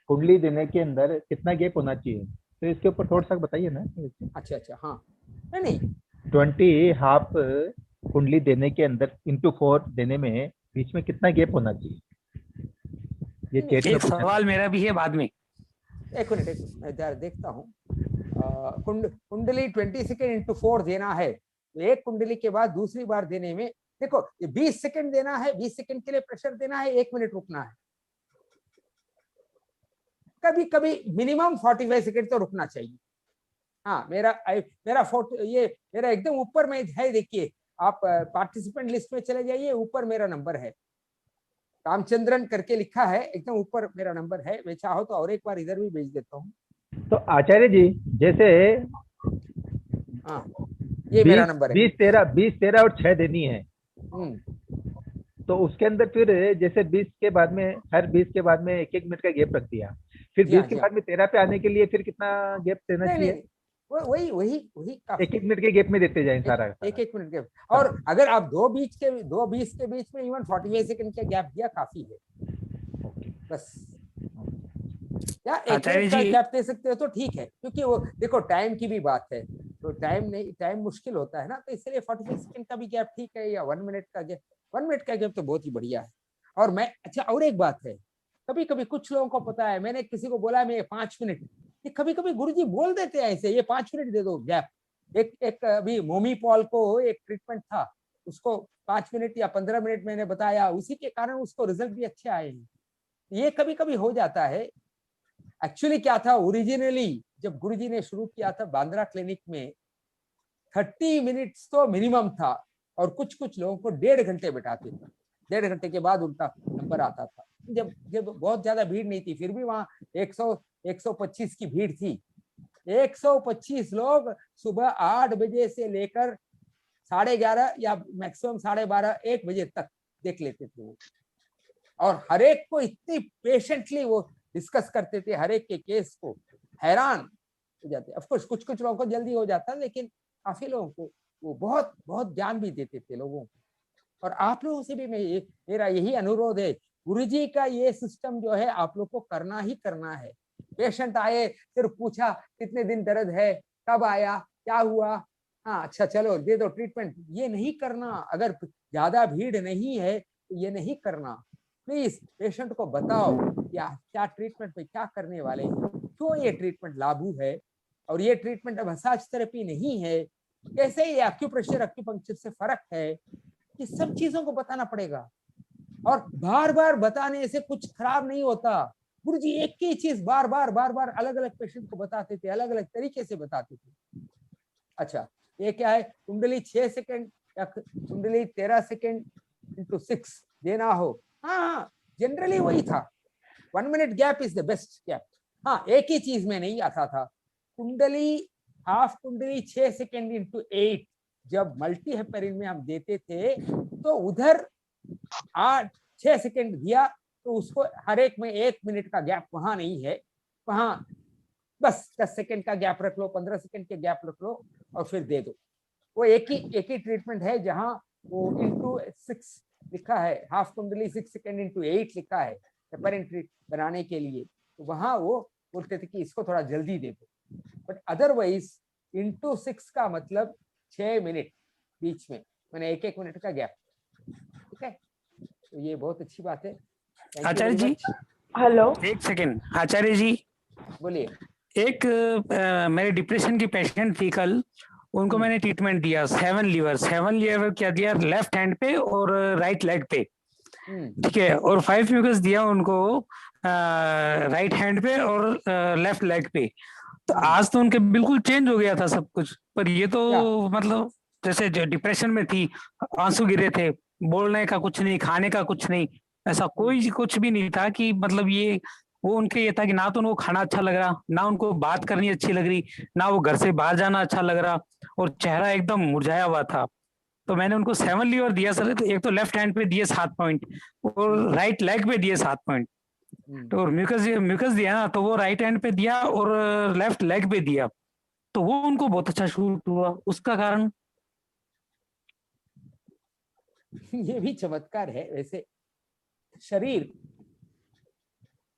कुंडली देने के अंदर कितना गैप होना चाहिए, तो इसके ऊपर थोड़ा सा बताइए ना। अच्छा अच्छा, हाँ नहीं 20 हाफ कुंडली देने के अंदर इंटू 4 देने में बीच में कितना गैप होना चाहिए, ये चैट में एक पूछा था। सवाल मेरा भी है बाद में। एक मिनट मैं जरा देखता हूँ। कुंडली 20 सेकेंड इंटू 4 देना है, तो एक कुंडली के बाद दूसरी बार देने में देखो ये 20 सेकेंड देना है, 20 सेकेंड के लिए प्रेशर देना है, 1 मिनट रुकना है। कभी कभी मिनिमम 45 सेकेंड तो रुकना चाहिए। हाँ मेरा फोटो ये मेरा एकदम ऊपर में है, देखिए आप पार्टिसिपेंट लिस्ट में चले जाइए, ऊपर मेरा नंबर है, रामचंद्रन करके लिखा है, एकदम ऊपर मेरा नंबर है। मैं चाहो तो और एक बार इधर भी भेज देता हूँ। तो आचार्य जी जैसे हाँ ये मेरा नंबर है। 20 13 और 6 देनी है, तो उसके अंदर फिर जैसे 20 के बाद में हर 20 के बाद में 1-1 मिनट का गैप रख दिया, फिर 20 के बाद में 13 पे आने के लिए फिर कितना गैप देना चाहिए? वही 1-1 मिनट के गैप में देते जाए सारा। 1-1 मिनट गैप। और अगर आप 2-20 के बीच में इवन 45 सेकंड का गैप दिया काफी है बस। या 1 मिनट का गैप दे सकते हो तो ठीक है, क्योंकि वो देखो टाइम की भी बात है, तो टाइम मुश्किल होता है ना, तो इसलिए 45 सेकंड का भी गैप ठीक है, या 1 मिनट का गैप। 1 मिनट का गैप तो बहुत ही बढ़िया है। और मैं अच्छा और एक बात है, कभी कभी कुछ लोगों को पता है, मैंने किसी को बोला मैं 5 मिनट, कभी कभी गुरुजी बोल देते हैं ऐसे, ये 5 मिनट दे दो गैप। एक अभी मोमी पॉल को एक ट्रीटमेंट था, उसको 5 मिनट या 15 मिनट मैंने बताया, उसी के कारण उसको रिजल्ट भी अच्छे आए हैं। ये कभी कभी हो जाता है। एक्चुअली क्या था, ओरिजिनली जब गुरुजी ने शुरू किया था बांद्रा क्लिनिक में 30 मिनट्स तो मिनिमम था, और कुछ लोगों को 1.5 घंटे बिठाते थे। 1.5 घंटे के बाद उनका नंबर आता था, जब बहुत ज्यादा भीड़ नहीं थी, फिर भी वहां 125 की भीड़ थी। 125 लोग सुबह 8 बजे से लेकर 11:30 या मैक्सिमम 12:30 1 बजे तक देख लेते थे वो, और हर एक को इतनी पेशेंटली वो डिस्कस करते थे, हर एक के केस को, हैरान हो जाते। ऑफ कोर्स कुछ लोगों को जल्दी हो जाता, लेकिन काफी लोगों को वो बहुत ज्ञान भी देते थे लोगों को। और आप लोगों से भी मेरा यही अनुरोध है, गुरुजी का ये सिस्टम जो है आप लोग को करना ही करना है। पेशेंट आए, सिर्फ पूछा कितने दिन दर्द है, कब आया, क्या हुआ, हाँ अच्छा चलो दे दो ट्रीटमेंट, ये नहीं करना। अगर ज्यादा भीड़ नहीं है तो ये नहीं करना। प्लीज पेशेंट को बताओ क्या ट्रीटमेंट में क्या करने वाले हैं, क्यों ये ट्रीटमेंट लागू है, और ये ट्रीटमेंट अब मसाज थेरेपी नहीं है, कैसे ये एक्यूप्रेशर एक्यूपंक्चर से फर्क है, ये सब चीजों को बताना पड़ेगा। और बार बार बताने से कुछ खराब नहीं होता। गुरुजी एक ही चीज बार बार अलग अलग पेशेंट को बताते थे, अलग अलग तरीके से बताते थे। अच्छा ये क्या है, कुंडली 6 सेकेंड या कुंडली 13 सेकेंड इंटू 6 देना हो, हाँ जनरली वही था। 1 minute gap is the best gap. हाँ एक ही चीज में नहीं आता था, कुंडली हाफ कुंडली 6 सेकेंड इंटू 8 जब मल्टी हेपेरिन में हम देते थे, तो उधर 6 सेकेंड दिया, तो उसको हर एक में 1 मिनट का गैप वहां नहीं है, वहां बस 10 सेकेंड का गैप रख लो, 15 सेकेंड के गैप रख लो और फिर दे दो। वो एक ही ट्रीटमेंट है जहां वो इंटू 6 लिखा है, हाफ कुंडली 6 सेकेंड इंटू 8 लिखा है हेपेरिन बनाने के लिए, तो वहां वो बोलते थे कि इसको थोड़ा जल्दी दे दो। बट अदरवाइज इंटू 6 का मतलब 6 मिनट बीच में, मैंने 1-1 मिनट का गैप। ठीक है, तो ये बहुत अच्छी बात है। आचार्य जी हेलो, 1 सेकेंड। आचार्य जी बोलिए। एक मेरे डिप्रेशन की पेशेंट थी कल, उनको मैंने ट्रीटमेंट दिया 7 लीवर क्या दिया, लेफ्ट हैंड पे और राइट लेग पे, ठीक है, और 5 म्यूकस दिया उनको राइट हैंड पे और लेफ्ट लेग पे। तो आज तो उनके बिल्कुल चेंज हो गया था सब कुछ, पर ये तो मतलब जैसे जो डिप्रेशन में थी, आंसू गिरे थे, बोलने का कुछ नहीं, खाने का कुछ नहीं, ऐसा कोई कुछ भी नहीं था कि मतलब ये वो उनके ये था कि ना तो उनको खाना अच्छा लग रहा, ना उनको बात करनी अच्छी लग रही, ना वो घर से बाहर जाना अच्छा लग रहा, और चेहरा एकदम मुरझाया हुआ था। तो मैंने उनको 7 लीवर दिया सर, तो एक तो लेफ्ट हैंड पे दिए 7 पॉइंट और राइट लेग पे दिए 7 पॉइंट। तो म्यूकस दिया ना, तो वो राइट हैंड पे दिया और लेफ्ट लेग पे दिया, तो वो उनको बहुत अच्छा शूट हुआ। उसका कारण ये भी चमत्कार है वैसे। शरीर,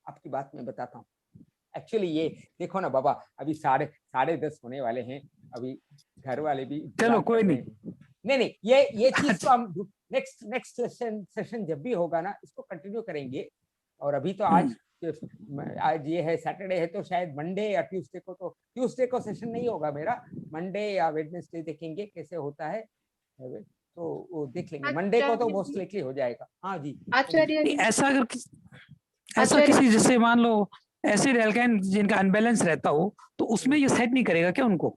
आपकी बात मैं बताता हूँ। एक्चुअली ये देखो ना बाबा, अभी 10:30 होने वाले हैं, अभी घर वाले भी चलो कोई नहीं, नहीं ये चीज तो हम नेक्स्ट सेशन जब भी होगा ना, इसको कंटिन्यू करेंगे। और अभी तो आज ये है सैटरडे है, तो शायद मंडे या ट्यूसडे को सेशन नहीं होगा मेरा, मंडे या वेडनेसडे देखेंगे कैसे होता है, तो वो देख लेंगे। मंडे को तो मोस्ट लाइकली हो जाएगा। हाँ जी आचार्य जी, ऐसा किसी जैसे मान लो एसिड एल्काइन जिनका अनबैलेंस रहता हो, तो उसमें ये सेट नहीं करेगा क्या उनको?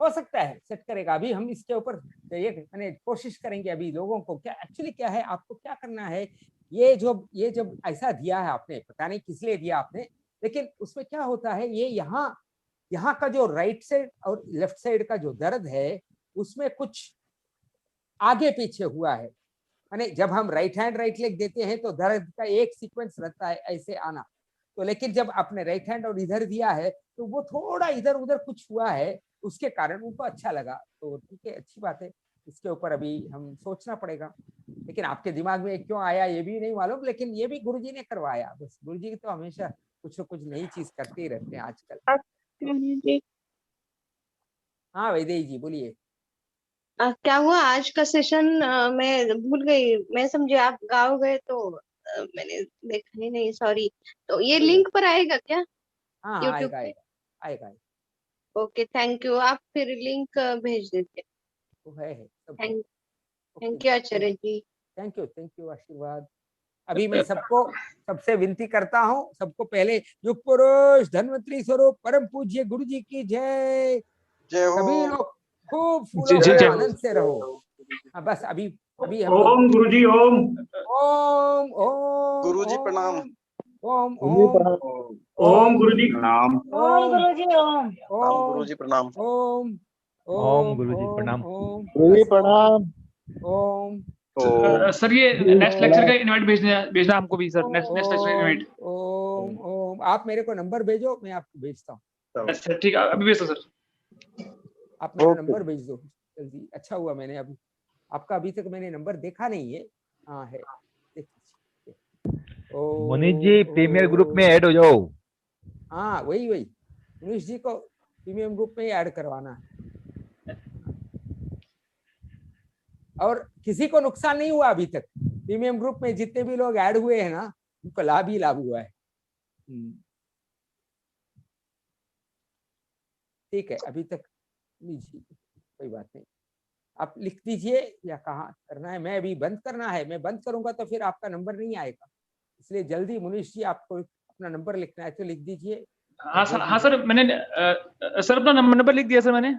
हो सकता है सेट करेगा। अभी हम इसके ऊपर मैंने कोशिश करेंगे। अभी लोगों को क्या एक्चुअली क्या है, आपको क्या करना है, ये जब ऐसा दिया है आपने, पता नहीं किस लिए दिया आपने, लेकिन उसमें क्या होता है, ये यहाँ का जो राइट साइड और लेफ्ट साइड का जो दर्द है, उसमें कुछ आगे पीछे हुआ है। माने जब हम राइट हैंड राइट लेग देते हैं तो दर्द का एक सीक्वेंस रहता है ऐसे आना, तो लेकिन जब आपने राइट हैंड और इधर दिया है तो वो थोड़ा इधर उधर कुछ हुआ है, उसके कारण उनको अच्छा लगा। तो ठीक है, अच्छी बात है। इसके ऊपर अभी हम सोचना पड़ेगा, लेकिन आपके दिमाग में क्यों आया ये भी नहीं मालूम, लेकिन ये भी गुरुजी ने करवाया। बस गुरुजी तो हमेशा कुछ न कुछ नई चीज करते ही रहते हैं आजकल। हाँ वैदेही जी बोलिए। क्या हुआ आज का सेशन? मैं भूल गई, मैं समझे आप गाँव गए तो मैंने देखा ही नहीं, सॉरी। तो ये लिंक पर आएगा क्या हाँ यूट्यूब पे? आएगा। Okay, thank you. आप फिर लिंक भेज दीजिए। तो है thank you Acharya ji. Thank you आशीर्वाद। अभी मैं सबसे विनती करता हूँ, सबको पहले युग पुरुष धन्वंतरी स्वरूप परम पूज्य गुरु जी की जय। सभी लोग खूब फूलों में आनंद से रहो। बस अभी हम ओम गुरुजी ओम। ओम गुरुजी प्रणाम। ओम ओम गुरुजी प्रणाम। ओम गुरुजी ओम। गुरुजी प्रणाम। ओम गुरुजी प्रणाम। गुरुजी प्रणाम। ओम। सर ये नेक्स्ट लेक्चर का इनवाइट भेजना हमको भी सर, नेक्स्ट लेक्चर इनवाइट। ओम। आप मेरे को नंबर भेजो, मैं आपको भेजता हूँ। अच्छा ठीक है, अभी भेजो सर। आप मेरा नंबर भेज दो जल्दी। अच्छा हुआ मैंने अभी आपका अभी तक मैंने नंबर देखा नहीं है। हाँ है, मनीष जी प्रीमियर ग्रुप में ऐड हो जाओ। हाँ वही मनीष जी को प्रीमियम ग्रुप में ऐड करवाना है। और किसी को नुकसान नहीं हुआ अभी तक। प्रीमियम ग्रुप में जितने भी लोग ऐड हुए हैं ना, उनको लाभ ही लाभ हुआ है। ठीक है, अभी तक लीजिए, कोई बात नहीं। आप लिख दीजिए या कहाँ करना है। मैं अभी बंद करना है, मैं बंद करूंगा तो फिर आपका नंबर नहीं आएगा, इसलिए जल्दी मुनीश जी आपको अपना नंबर लिखना है तो लिख दीजिए। हाँ सर मैंने सर अपना नंबर लिख दिया सर, मैंने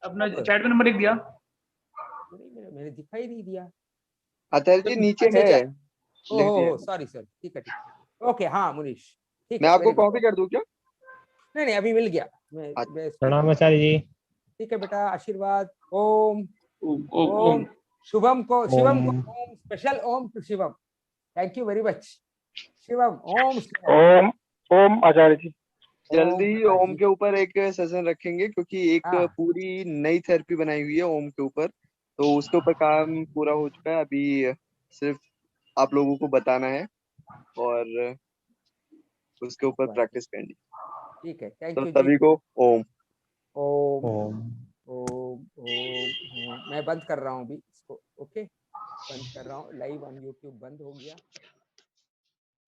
अपना चैट में नंबर लिख दिया। मैंने दिखाई नहीं दिया। आचार्य जी नीचे है। ओह सॉरी सर, ठीक है ओके। हाँ मुनीश ठीक मैं है। आपको कॉपी कर दूं क्या? नहीं अभी मिल गया। प्रणाम आचार्य जी। ठीक है बेटा, आशीर्वाद। ओम ओम शिवम को Om special Om to Shivam. Thank you very much Shivam. Om Acharya ji. जल्दी ओम के ऊपर एक सेशन रखेंगे, क्योंकि एक पूरी नई थेरेपी बनाई हुई है ओम के ऊपर, तो उसके ऊपर काम पूरा हो चुका है। अभी सिर्फ आप लोगों को बताना है और उसके ऊपर प्रैक्टिस करनी। ठीक है, थैंक तो यू सभी को ओम ओम ओम ओम। मैं बंद कर रहा हूँ अभी इसको। ओके बंद कर रहा हूँ। लाइव ऑन यूट्यूब बंद हो गया।